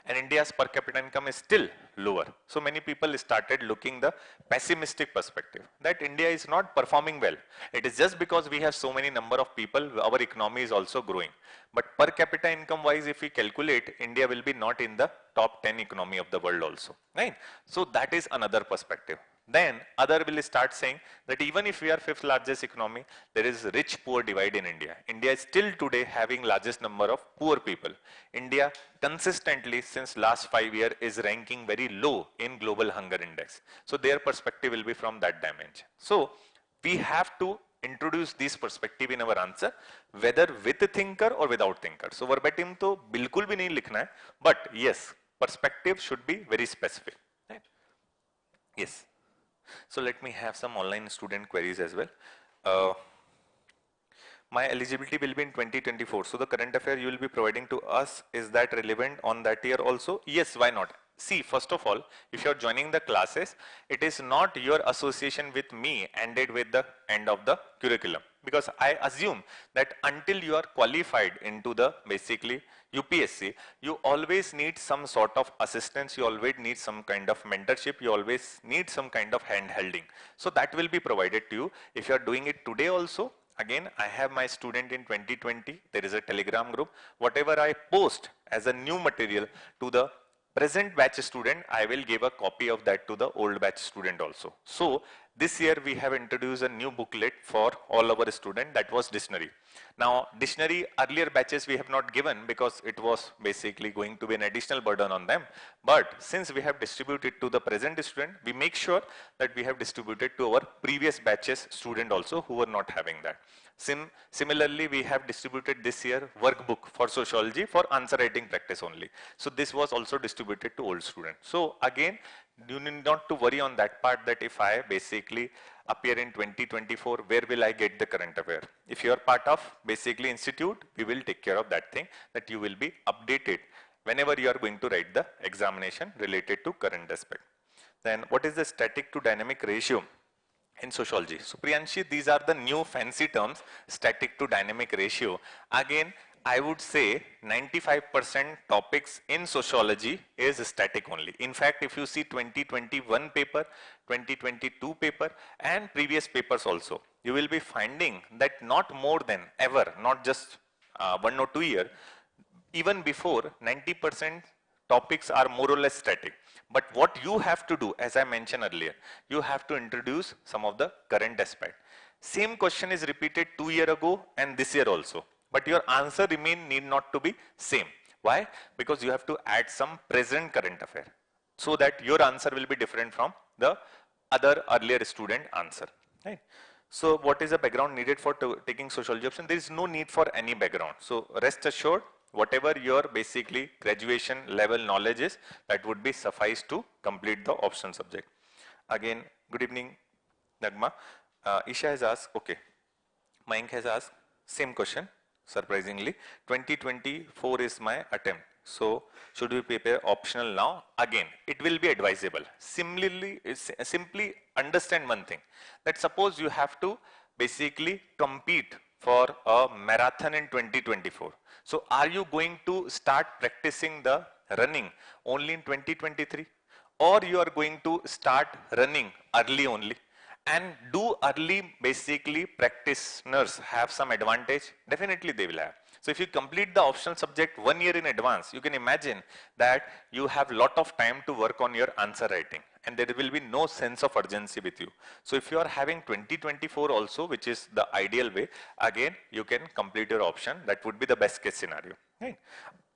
And India's per capita income is still lower. So many people started looking the pessimistic perspective that India is not performing well. It is just because we have so many number of people, our economy is also growing. But per capita income wise, if we calculate, India will be not in the top 10 economy of the world also, right? So that is another perspective. Then other will start saying that even if we are 5th largest economy, there is rich poor divide in India. India is still today having largest number of poor people. India consistently since last 5 years is ranking very low in global hunger index. So their perspective will be from that dimension. So we have to introduce this perspective in our answer, whether with a thinker or without thinker. So verbatim तो बिल्कुल भी नहीं लिखना है, but yes, perspective should be very specific. Right? Yes. So let me have some online student queries as well. My eligibility will be in 2024. So the current affair you will be providing to us, is that relevant on that year also? Yes, why not? see, first of all, if you're joining the classes, it is not your association with me ended with the end of the curriculum. Because I assume that until you are qualified into the basically UPSC, you always need some sort of assistance, you always need some kind of mentorship, you always need some kind of hand-holding. So that will be provided to you. If you are doing it today also, again, I have my student in 2020, there is a Telegram group. Whatever I post as a new material to the present batch student, I will give a copy of that to the old batch student also. So this year we have introduced a new booklet for all our students, that was dictionary. Now dictionary earlier batches we have not given because it was basically going to be an additional burden on them. But since we have distributed to the present student, we make sure that we have distributed to our previous batches student also who were not having that. Similarly, we have distributed this year workbook for sociology for answer writing practice only. So this was also distributed to old students. So again, you need not to worry on that part, that if I basically appear in 2024, where will I get the current affair? If you are part of basically institute, we will take care of that thing, that you will be updated whenever you are going to write the examination related to current aspect. Then what is the static to dynamic ratio in sociology? So Priyanshi, these are the new fancy terms, static to dynamic ratio. Again, I would say 95% topics in sociology is static only. In fact, if you see 2021 paper, 2022 paper and previous papers also, you will be finding that not more than ever, not just 1 or 2 years, even before 90% topics are more or less static. But what you have to do, as I mentioned earlier, you have to introduce some of the current aspect. Same question is repeated 2 years ago and this year also, but your answer need not to be same. Why? Because you have to add some present current affair, so that your answer will be different from the other earlier student answer, right? So what is the background needed for taking sociology option? There is no need for any background. So rest assured, whatever your basically graduation level knowledge is, that would be suffice to complete the option subject. Again, good evening, Nagma. Isha has asked, okay, Mayank has asked, same question, surprisingly. 2024 is my attempt. So should we prepare optional now? Again, it will be advisable. Similarly, simply understand one thing, that suppose you have to basically compete for a marathon in 2024. So are you going to start practicing the running only in 2023? Or you are going to start running early only? And do early basically practitioners have some advantage? Definitely they will have. So if you complete the optional subject 1 year in advance, you can imagine that you have lot of time to work on your answer writing, and there will be no sense of urgency with you. So if you are having 2024 also, which is the ideal way, again you can complete your option. That would be the best case scenario, right?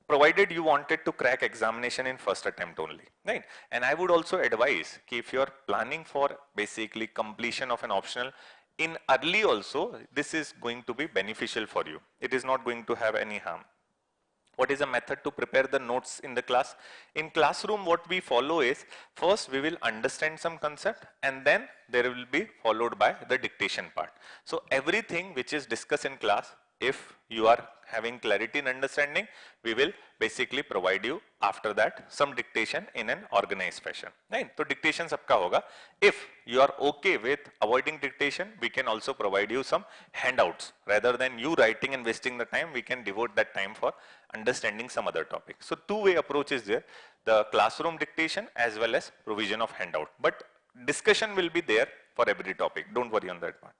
Provided you wanted to crack examination in first attempt only, right? And I would also advise, if you are planning for basically completion of an optional in early also, this is going to be beneficial for you. It is not going to have any harm. What is a method to prepare the notes in the class? In classroom, what we follow is, first we will understand some concept and then there will be followed by the dictation part. So everything which is discussed in class, if you are having clarity and understanding, we will basically provide you after that some dictation in an organized fashion, right? So dictation sabka hoga. If you are okay with avoiding dictation, we can also provide you some handouts. Rather than you writing and wasting the time, we can devote that time for understanding some other topic. So two-way approach is there, the classroom dictation as well as provision of handout. But discussion will be there for every topic. Don't worry on that part.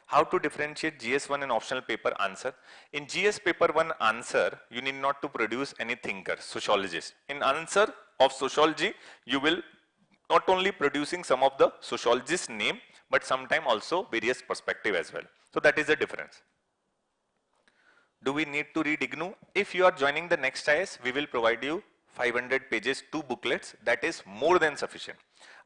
How to differentiate GS1 and optional paper answer? In GS paper 1 answer, you need not to produce any thinker, sociologist. In answer of sociology, you will not only producing some of the sociologist's name, but sometime also various perspective as well. So that is the difference. Do we need to read IGNU? If you are joining the NEXT IAS, we will provide you 500 pages, 2 booklets. That is more than sufficient.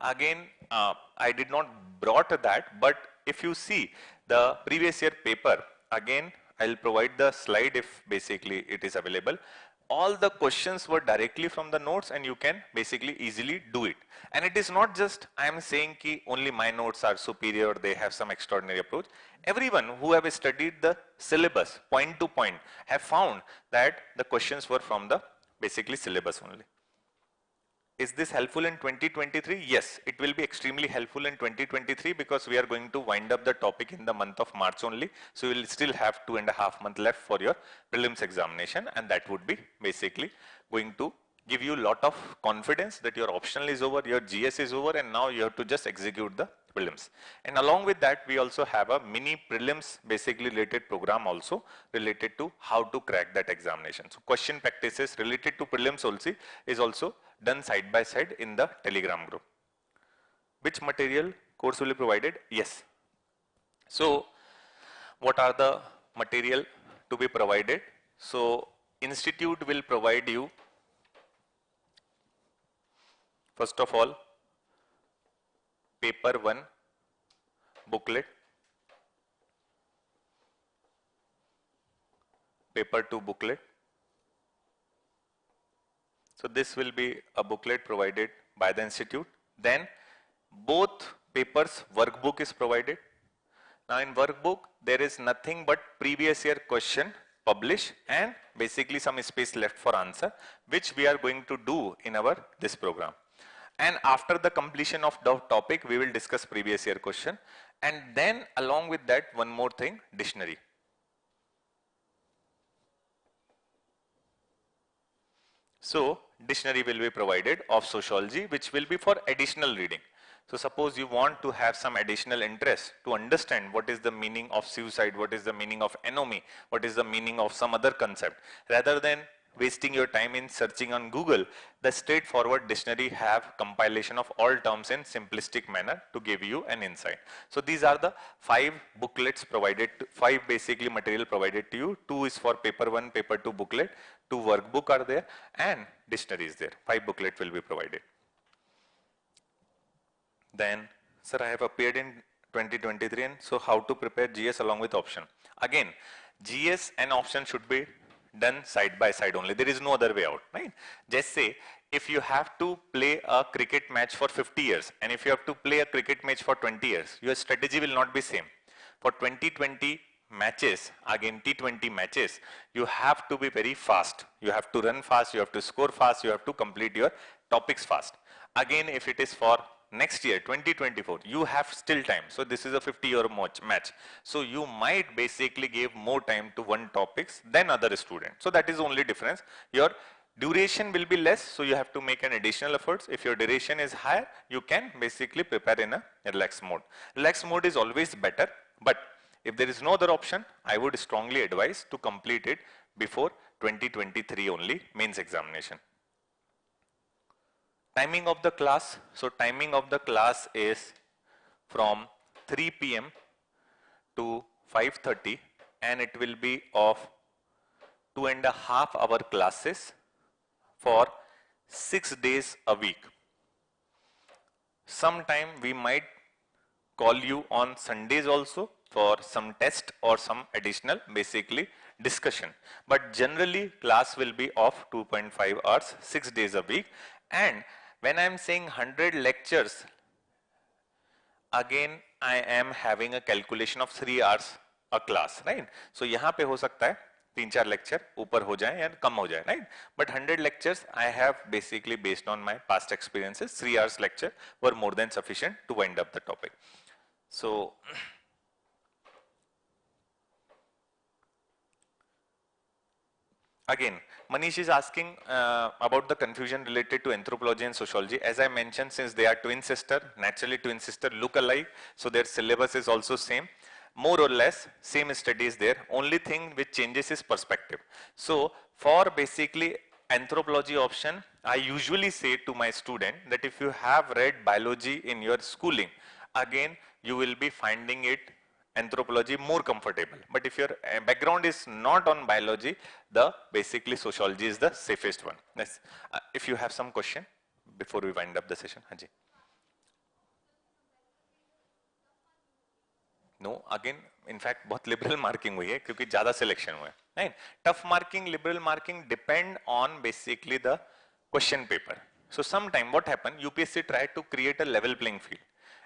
Again, I did not brought that, but if you see the previous year paper, again, I'll provide the slide if basically it is available. All the questions were directly from the notes and you can basically easily do it. And it is not just I am saying ki only my notes are superior, they have some extraordinary approach. Everyone who have studied the syllabus point to point have found that the questions were from the basically syllabus only. Is this helpful in 2023? Yes, it will be extremely helpful in 2023 because we are going to wind up the topic in the month of March only. So you will still have 2.5 months left for your prelims examination, and that would be basically going to give you a lot of confidence that your optional is over, your GS is over, and now you have to just execute the prelims. And along with that, we also have a mini prelims basically related program also related to how to crack that examination. So question practices related to prelims also is also done side by side in the Telegram group. Which material course will be provided? Yes. So what are the material to be provided? So institute will provide you, first of all, paper 1 booklet, paper 2 booklet. So this will be a booklet provided by the institute. Then both papers workbook is provided. Now in workbook there is nothing but previous year question published and basically some space left for answer, which we are going to do in our this program. And after the completion of the topic, we will discuss previous year question, and then along with that one more thing, dictionary. So dictionary will be provided of sociology, which will be for additional reading. So suppose you want to have some additional interest to understand what is the meaning of suicide, what is the meaning of anomie, what is the meaning of some other concept, rather than wasting your time in searching on Google, the straightforward dictionary have compilation of all terms in simplistic manner to give you an insight. So these are the 5 booklets provided, 5 basically material provided to you. 2 is for paper 1, paper 2 booklet, 2 workbook are there, and dictionary is there. 5 booklet will be provided. Then, sir, I have appeared in 2023, and so how to prepare GS along with option? Again, GS and option should be done side by side only. There is no other way out, right? Just say if you have to play a cricket match for 50 years and if you have to play a cricket match for 20 years, your strategy will not be same. For 2020 matches, again T20 matches, you have to be very fast. You have to run fast, you have to score fast, you have to complete your topics fast. Again, if it is for next year 2024, you have still time. So this is a 50-year match. So you might basically give more time to one topics than other student. So that is the only difference. Your duration will be less, so you have to make an additional efforts. If your duration is higher, you can basically prepare in a relaxed mode. Relaxed mode is always better, but if there is no other option, I would strongly advise to complete it before 2023 only mains examination. Timing of the class. So timing of the class is from 3 p.m. to 5:30, and it will be of 2.5 hour classes for 6 days a week. Sometime we might call you on Sundays also for some test or some additional basically discussion. But generally class will be of 2.5 hours, 6 days a week. And when I am saying 100 lectures, again I am having a calculation of 3 hours a class, right? So यहाँ पे हो सकता है 3-4 lecture ऊपर हो जाए या कम हो जाए, right? But 100 lectures I have basically based on my past experiences, 3 hours lecture were more than sufficient to wind up the topic. So again, Manish is asking about the confusion related to anthropology and sociology. As I mentioned, since they are twin sister, naturally twin sister look alike, so their syllabus is also same. More or less same studies there. Only thing which changes is perspective. So for basically anthropology option, I usually say to my student that if you have read biology in your schooling, again you will be finding it anthropology more comfortable. But if your background is not on biology, the basically sociology is the safest one. Yes. If you have some question before we wind up the session, Haji. No, again, in fact, बहुत liberal marking हुई है क्योंकि ज़्यादा selection हुआ है. Right? Tough marking, liberal marking depend on basically the question paper. So sometime what happened, UPSC tried to create a level playing field.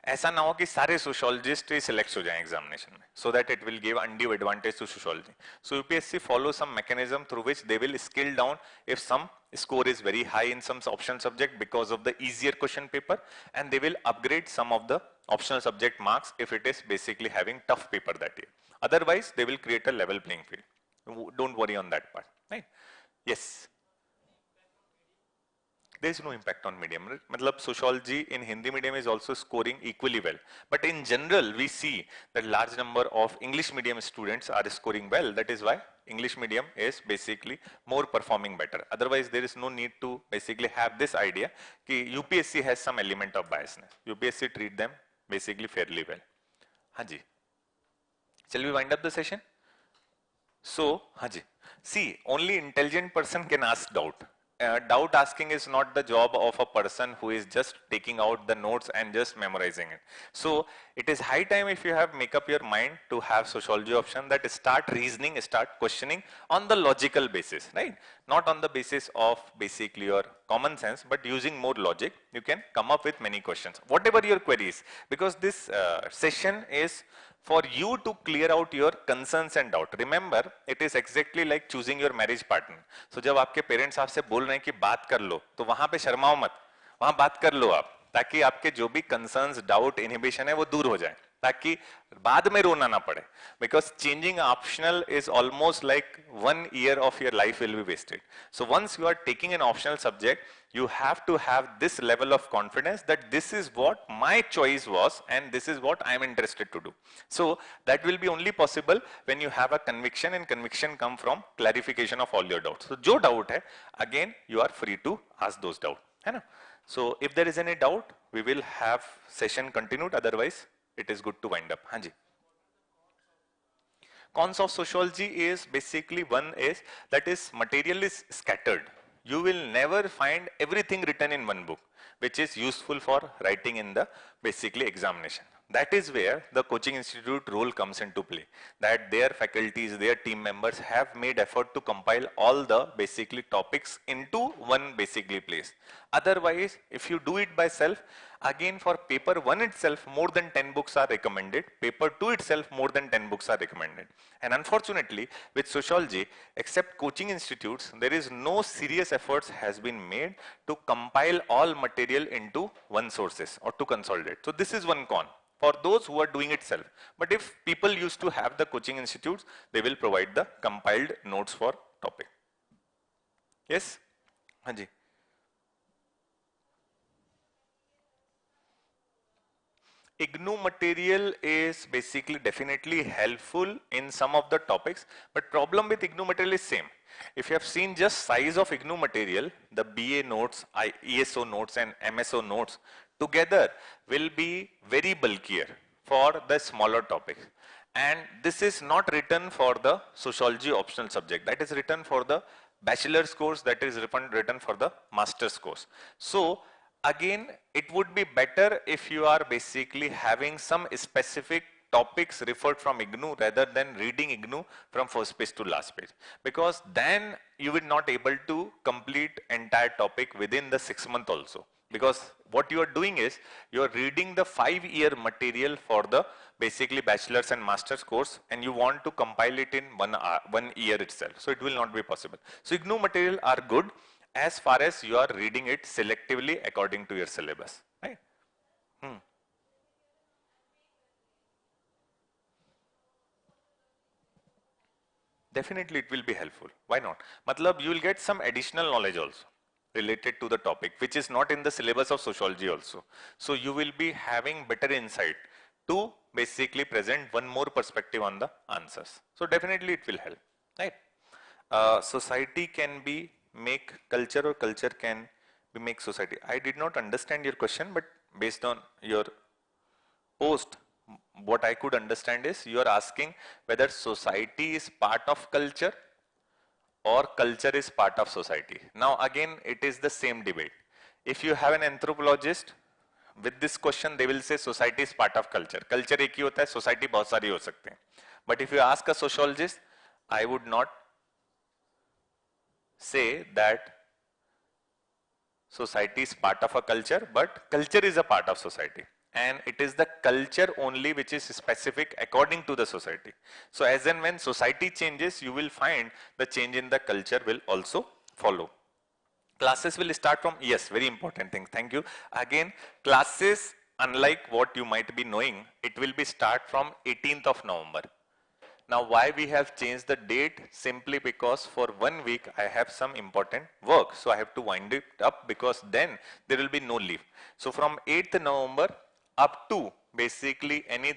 ऐसा ना हो कि सारे सोशोलॉजिस्ट ही सिलेक्ट हो जाएं एग्जामिनेशन में, so that it will give undue advantage to sociology. So UPSC follows some mechanism through which they will scale down if some score is very high in some optional subject because of the easier question paper, and they will upgrade some of the optional subject marks if it is basically having tough paper that year. Otherwise, they will create a level playing field. Don't worry on that part, right? Yes. There is no impact on medium. Matlab sociology in Hindi medium is also scoring equally well. But in general, we see that large number of English medium students are scoring well. That is why English medium is basically more performing better. Otherwise, there is no need to basically have this idea that UPSC has some element of biasness. UPSC treat them basically fairly well. Haji. Shall we wind up the session? So, Haji, see, only intelligent person can ask doubt. Doubt asking is not the job of a person who is just taking out the notes and just memorizing it. So, it is high time if you have make up your mind to have sociology option that start reasoning, start questioning on the logical basis, right? Not on the basis of basically your common sense, but using more logic, you can come up with many questions. Whatever your queries, because this session is for you to clear out your concerns and doubt. Remember, it is exactly like choosing your marriage partner. So जब आपके parents आपसे बोल रहे हैं कि बात कर लो, तो वहां पे शर्माओ मत, वहां बात कर लो आप, ताकि आपके जो भी कंसर्न्स, डाउट, इनहिबिशन है वो दूर हो जाए, ताकि बाद में रोना ना पड़े. Because changing optional is almost like 1 year of your life will be wasted. So once you are taking an optional subject, you have to have this level of confidence that this is what my choice was and this is what I am interested to do. So that will be only possible when you have a conviction, and conviction come from clarification of all your doubts. So jo doubt hai, again you are free to ask those doubts. है ना? So if there is any doubt, we will have session continued. Otherwise, it is good to wind up. हाँ जी. Cons of sociology is basically one is that is material is scattered. You will never find everything written in one book, which is useful for writing in the basically examination. That is where the coaching institute role comes into play, that their faculties, their team members have made effort to compile all the basically topics into one basically place. Otherwise, if you do it by self, again for paper 1 itself, more than 10 books are recommended. Paper 2 itself, more than 10 books are recommended. And unfortunately, with sociology, except coaching institutes, there is no serious efforts has been made to compile all material into one sources or to consolidate. So this is one con for those who are doing it self. But if people used to have the coaching institutes, they will provide the compiled notes for topic. Yes? Hanji. IGNU material is basically definitely helpful in some of the topics, but problem with IGNU material is same. If you have seen just size of IGNU material, the BA notes, ESO notes and MSO notes together will be very bulkier for the smaller topics. And this is not written for the sociology optional subject. That is written for the bachelor's course, that is written for the master's course. So again, it would be better if you are basically having some specific topics referred from IGNU rather than reading IGNU from first page to last page, because then you will not able to complete entire topic within the 6 month also, because what you are doing is you are reading the 5-year material for the basically bachelor's and master's course, and you want to compile it in 1 year itself, so it will not be possible. So IGNU material are good as far as you are reading it selectively according to your syllabus, right? Definitely it will be helpful. Why not? Matlab, you will get some additional knowledge also related to the topic, which is not in the syllabus of sociology also. So you will be having better insight to basically present one more perspective on the answers. So definitely it will help, right? Society can be make culture, or culture can be make society. I did not understand your question, but based on your post, what I could understand is you are asking whether society is part of culture or culture is part of society. Now again, it is the same debate. If you have an anthropologist, with this question they will say society is part of culture. Culture एक ही होता है, society बहुत सारी हो सकते हैं. But if you ask a sociologist, I would not say that society is part of a culture, but culture is a part of society. and it is the culture only which is specific according to the society. So as and when society changes, you will find the change in the culture will also follow. Classes will start from, yes, very important thing, thank you. Again, classes, unlike what you might be knowing, it will be start from 18th of November. Now why we have changed the date? Simply because for 1 week I have some important work. So I have to wind it up, because then there will be no leave. So from 8th November up to basically any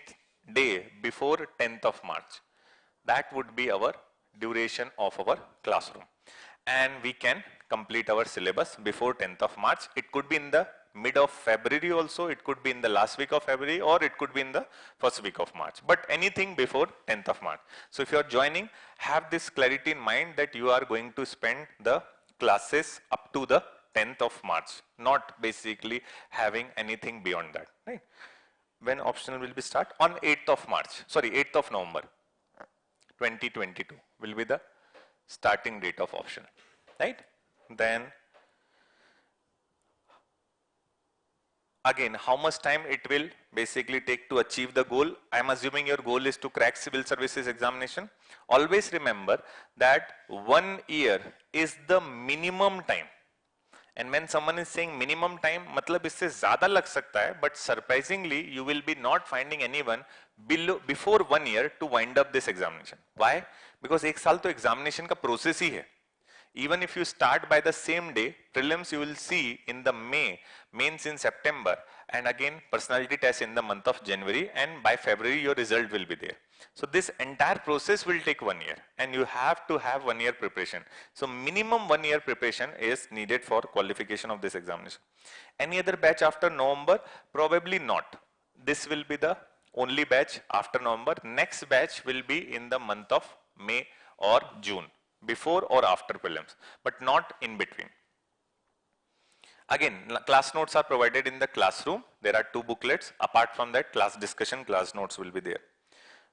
day before 10th of March. That would be our duration of our classroom. And we can complete our syllabus before 10th of March. It could be in the mid of February also, it could be in the last week of February, or it could be in the first week of March, but anything before 10th of March. So if you are joining, have this clarity in mind that you are going to spend the classes up to the 10th of March, not basically having anything beyond that, right? When optional will be start? On 8th of March, sorry, 8th of November 2022 will be the starting date of optional, right? Then again, how much time it will basically take to achieve the goal? I am assuming your goal is to crack Civil Services Examination. Always remember that 1 year is the minimum time. And when someone is saying minimum time, मतलब इससे ज़्यादा लग सकता है, but surprisingly, you will be not finding anyone before 1 year to wind up this examination. Why? Because 1 साल तो examination का process ही है. Even if you start by the same day, prelims you will see in the May, mains in September, and again personality test in the month of January, and by February your result will be there. So this entire process will take 1 year, and you have to have 1 year preparation. So minimum 1 year preparation is needed for qualification of this examination. Any other batch after November? Probably not. This will be the only batch after November. Next batch will be in the month of May or June, before or after prelims, but not in between. Again, class notes are provided in the classroom. There are 2 booklets. Apart from that, class discussion, class notes will be there.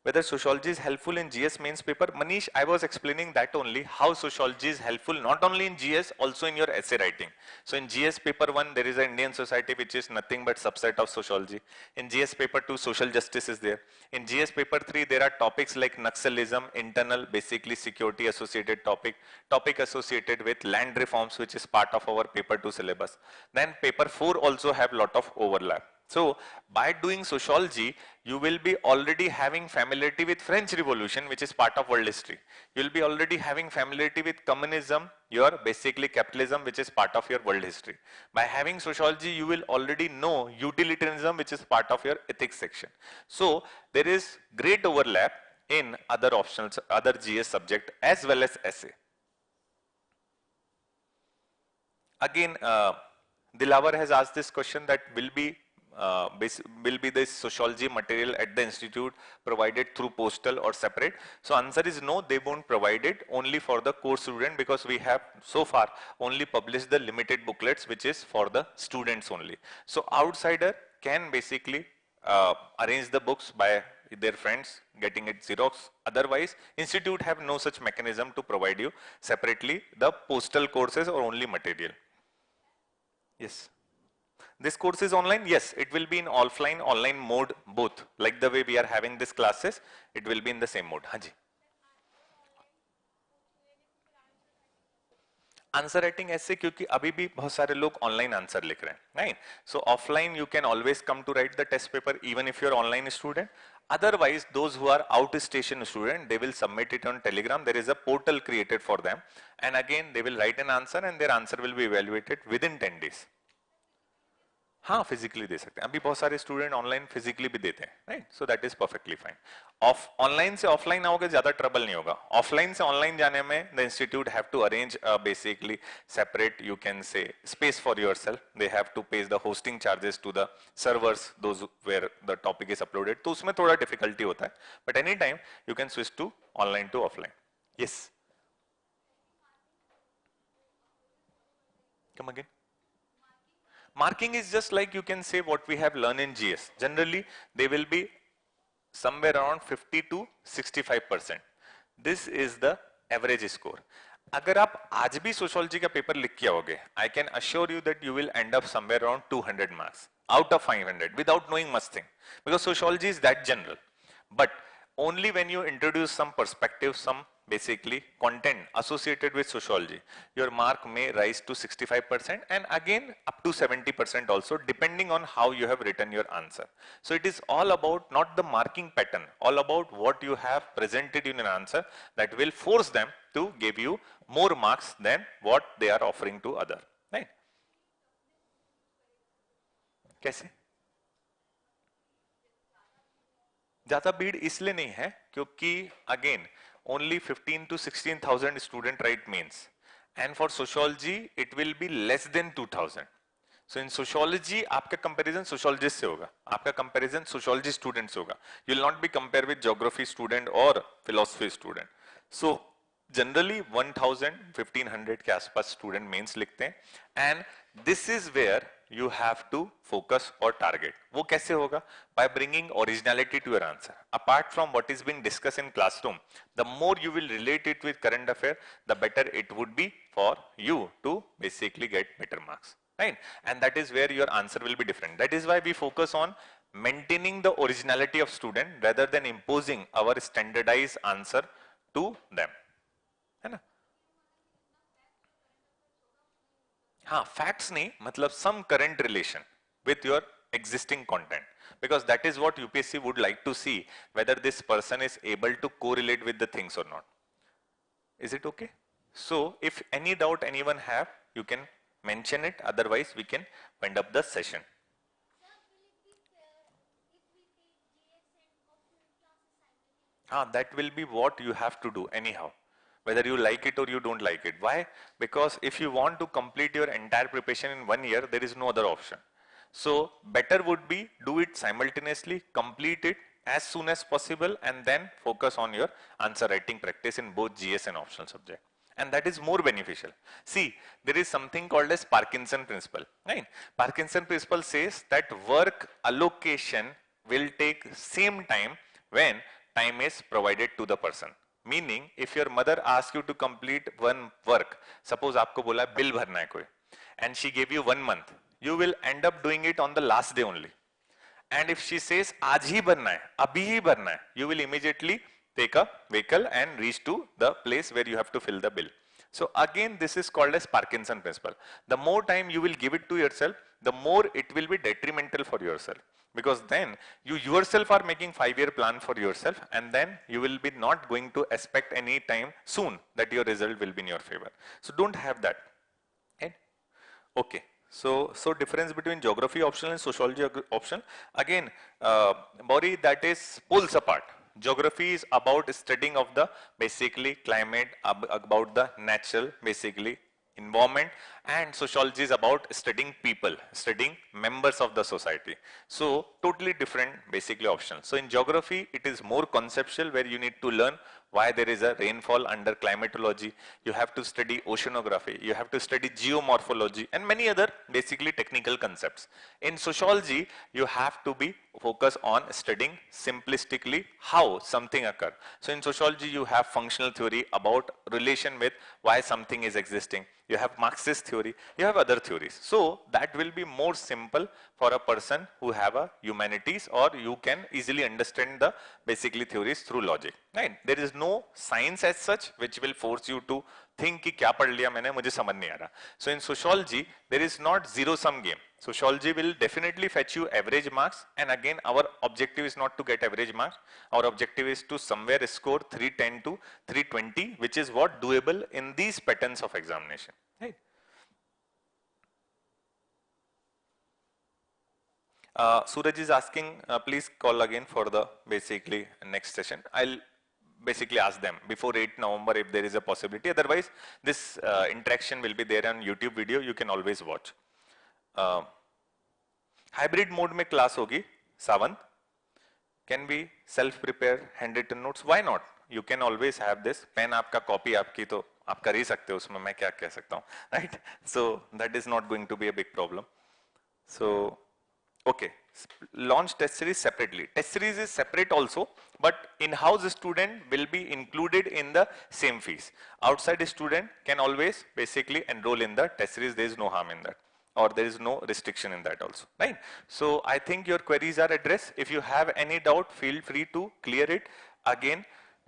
Whether sociology is helpful in GS mains paper? Manish, I was explaining that only, how sociology is helpful not only in GS, also in your essay writing. So in GS paper 1, there is an Indian society which is nothing but subset of sociology. In GS paper 2, social justice is there. In GS paper 3, there are topics like Naxalism, internal, basically security associated topic associated with land reforms, which is part of our paper 2 syllabus. Then paper 4 also have lot of overlap. So by doing sociology, you will be already having familiarity with French Revolution, which is part of world history. You will be already having familiarity with communism, your basically capitalism, which is part of your world history. By having sociology, you will already know utilitarianism, which is part of your ethics section. So there is great overlap in other options, other GS subject as well as essay. Again, Dilawar has asked this question that will be this sociology material at the institute provided through postal or separate? So answer is no, they won't provide it, only for the course student, because we have so far only published the limited booklets which is for the students only. So outsider can basically arrange the books by their friends, getting it Xerox. Otherwise, institute have no such mechanism to provide you separately the postal courses or only material. Yes. This course is online? Yes, it will be in offline, online mode both. Like the way we are having these classes, it will be in the same mode. Haji. Answer writing ऐसे क्योंकि अभी भी बहुत सारे लोग online answer लिख रहे हैं, right? So offline you can always come to write the test paper even if you are online student. Otherwise, those who are out station student, they will submit it on Telegram. There is a portal created for them, and again they will write an answer and their answer will be evaluated within 10 days. हाँ physically दे सकते हैं, अभी बहुत सारे student online physically भी देते हैं, right? So that is perfectly fine. Online से ऑफलाइन आओगे ज्यादा ट्रबल नहीं होगा. ऑफलाइन से ऑनलाइन जाने में the institute have to arrange basically separate, you can say, space for yourself. They have to pay the hosting charges to the servers those where the topic is uploaded. तो उसमें थोड़ा difficulty होता है, but any time you can switch to online to offline. Yes, come again. Marking is just like you can say what we have learned in GS. Generally, they will be somewhere around 50 to 65%. This is the average score. अगर आप आज भी sociology का paper लिख के आओगे, I can assure you that you will end up somewhere around 200 marks. out of 500 without knowing much thing, because sociology is that general. But only when you introduce some perspective, some basically content associated with sociology, your mark may rise to 65% and again up to 70% also, depending on how you have written your answer. So it is all about not the marking pattern, all about what you have presented in an answer that will force them to give you more marks than what they are offering to other, right? कैसे? ज्यादा भीड़ इसलिए नहीं है क्योंकि again only 15 to 16,000 student write mains, and for sociology it will be less than 2,000. So in sociology आपका comparison sociologist से होगा, आपका comparison sociology students होगा. You will not be compared with geography student or philosophy student. So generally 1,000 1,500 के आसपास student mains लिखते हैं, and this is where you have to focus or target. वो कैसे होगा? By bringing originality to your answer. Apart from what is being discussed in classroom, the more you will relate it with current affair, the better it would be for you to basically get better marks, right? And that is where your answer will be different. That is why we focus on maintaining the originality of student rather than imposing our standardized answer to them, है ना? हाँ, facts नहीं, मतलब some current relation with your existing content, because that is what UPSC would like to see, whether this person is able to correlate with the things or not. Is it okay? So if any doubt anyone have, you can mention it, otherwise we can wind up the session. That will be what you have to do anyhow, whether you like it or you don't like it. Why? Because if you want to complete your entire preparation in 1 year, there is no other option. So better would be do it simultaneously, complete it as soon as possible, and then focus on your answer writing practice in both GS and optional subject. And that is more beneficial. See, there is something called as Parkinson Principle, right? Parkinson Principle says that work allocation will take same time when time is provided to the person. Meaning, if your mother asks you to complete one work, suppose आपको बोला bill भरना है कोई, and she gave you 1 month, you will end up doing it on the last day only. And if she says आज ही भरना है, अभी ही भरना है, you will immediately take a vehicle and reach to the place where you have to fill the bill. So again, this is called as Parkinson Principle. The more time you will give it to yourself, the more it will be detrimental for yourself. Because then you yourself are making 5-year plan for yourself, and then you will be not going to expect any time soon that your result will be in your favor. So don't have that. Okay. So difference between geography optional and sociology optional. Again, Bori, that is pulls apart. Geography is about studying of the basically climate, about the natural basically environment, and sociology is about studying people, studying members of the society. So totally different basically options. So in geography, it is more conceptual, where you need to learn why there is a rainfall under climatology. You have to study oceanography, you have to study geomorphology, and many other basically technical concepts. In sociology, you have to be focused on studying simplistically how something occurs. So in sociology, you have functional theory about relation with why something is existing. You have Marxist theory, you have other theories. So that will be more simple for a person who have a humanities, or you can easily understand the basically theories through logic, right? There is no science as such which will force you to think कि क्या पढ़ लिया मैंने, मुझे समझ नहीं आ रहा. So in sociology, there is not zero sum game. Sociology will definitely fetch you average marks, and again our objective is not to get average marks. Our objective is to somewhere score 310 to 320, which is what doable in these patterns of examination, right? Suraj is asking, please call again for the basically next session. I'll basically ask them before 8 November if there is a possibility. Otherwise, this interaction will be there on YouTube video. You can always watch. Hybrid mode में class होगी, Savant. Can we self-prepare handwritten notes? Why not? You can always have this. Pen आपका, copy आपकी, तो आप कर ही सकते हो उसमें, मैं क्या कह सकता हूँ, right? So that is not going to be a big problem. So okay, launch test series separately. Test series is separate also, but in-house student will be included in the same fees. Outside student can always basically enroll in the test series. There is no harm in that. or there is no restriction in that also, right? So I think your queries are addressed. If you have any doubt, feel free to clear it again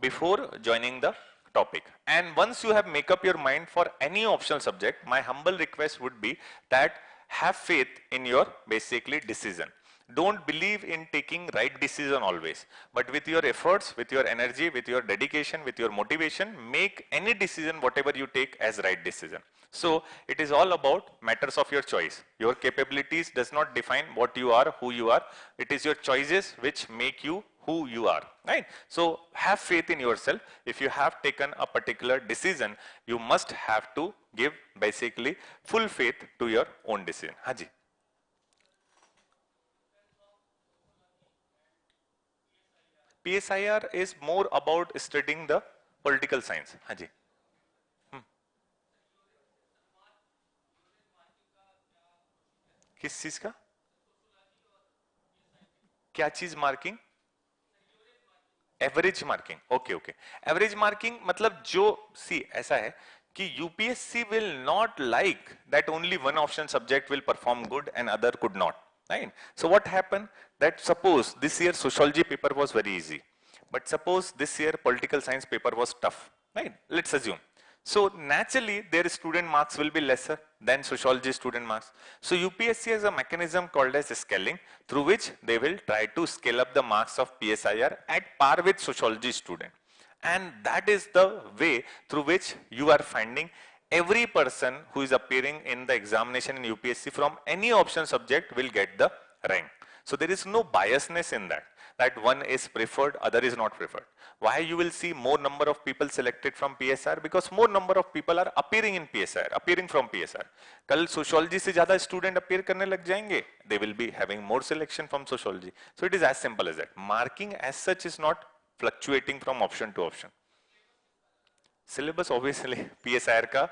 before joining the topic. And once you have make up your mind for any optional subject, my humble request would be that have faith in your basically decision. Don't believe in taking right decision always, but with your efforts, with your energy, with your dedication, with your motivation, make any decision whatever you take as right decision. So it is all about matters of your choice. Your capabilities does not define what you are, who you are. It is your choices which make you who you are, right? So have faith in yourself. If you have taken a particular decision, you must have to give basically full faith to your own decision. Haji. PSIR is more about studying the political science. Haji. किस चीज का क्या चीज marking average marking okay okay average marking मतलब जो सी ऐसा है कि UPSC will not like that only one option subject will perform good and other could not right so what happen that suppose this year sociology paper was very easy but suppose this year political science paper was tough right let's assume so naturally their student marks will be lesser than sociology student marks. So UPSC has a mechanism called as scaling through which they will try to scale up the marks of PSIR at par with sociology student. And that is the way through which you are finding every person who is appearing in the examination in UPSC from any option subject will get the rank. So there is no biasness in that one is preferred, other is not preferred. Why you will see more number of people selected from PSR? Because more number of people are appearing in PSR, appearing from PSR. कल sociology से ज़्यादा student appear करने लग जाएंगे, they will be having more selection from sociology. So it is as simple as that. Marking as such is not fluctuating from option to option. Syllabus obviously PSR का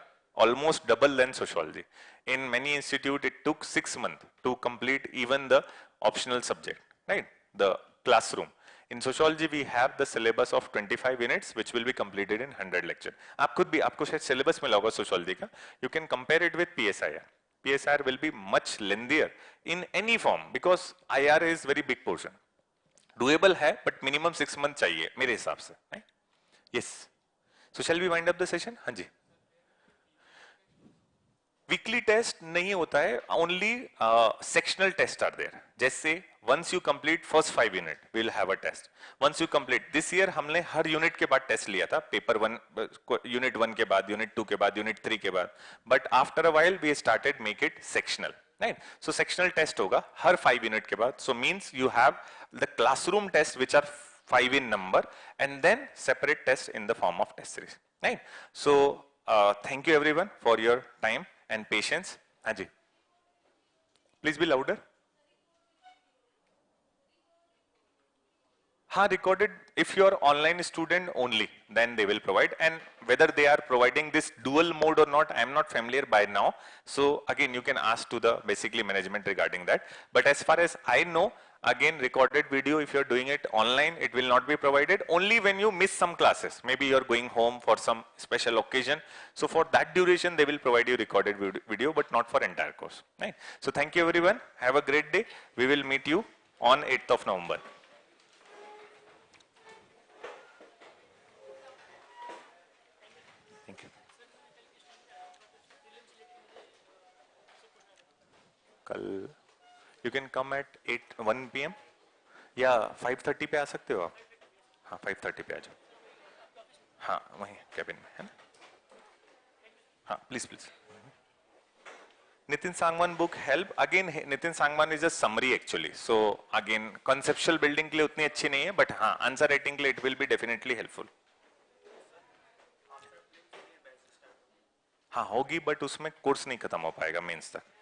almost double than sociology. In many institute it took 6 months to complete even the optional subject, right? The classroom. In sociology we have the syllabus of 25 units which will be completed in 100 lecture. आप खुद भी आपको शायद syllabus मिला होगा sociology का. You can compare it with PSIR. PSIR will be much lengthier in any form because IR is very big portion. Doable है but minimum 6 months चाहिए मेरे हिसाब से. Right? Yes. So shall we wind up the session? हाँ जी. Weekly test नहीं होता है only sectional test are there जैसे once you complete first 5 unit we will have a test once you complete this year हमने हर unit के बाद test लिया था पेपर 1 यूनिट 1 के बाद यूनिट 2 के बाद यूनिट 3 के बाद but after a while we started make it sectional right so sectional test होगा हर 5 यूनिट के बाद so means you have the classroom test which are 5 in number and then separate tests in the form of test series right so thank you everyone for your time and patience. Anji, please be louder. हाँ recorded if you are online student only then they will provide and whether they are providing this dual mode or not I am not familiar by now so again you can ask to the basically management regarding that but as far as I know again recorded video if you are doing it online it will not be provided only when you miss some classes maybe you are going home for some special occasion so for that duration they will provide you recorded video but not for entire course right so thank you everyone have a great day we will meet you on 8th of November. कल you can come at 1 PM या 5:30 पे आ सकते हो आप हाँ 5:30 पे आ जाओ हाँ वहीं कैबिन में है ना हाँ please please Nitin Sangwan book help again Nitin Sangwan is a summary actually so again conceptual building के लिए उतनी अच्छी नहीं है but हाँ आंसर राइटिंग के लिए it will be definitely helpful हाँ होगी बट उसमें कोर्स नहीं खत्म हो पाएगा मेंस तक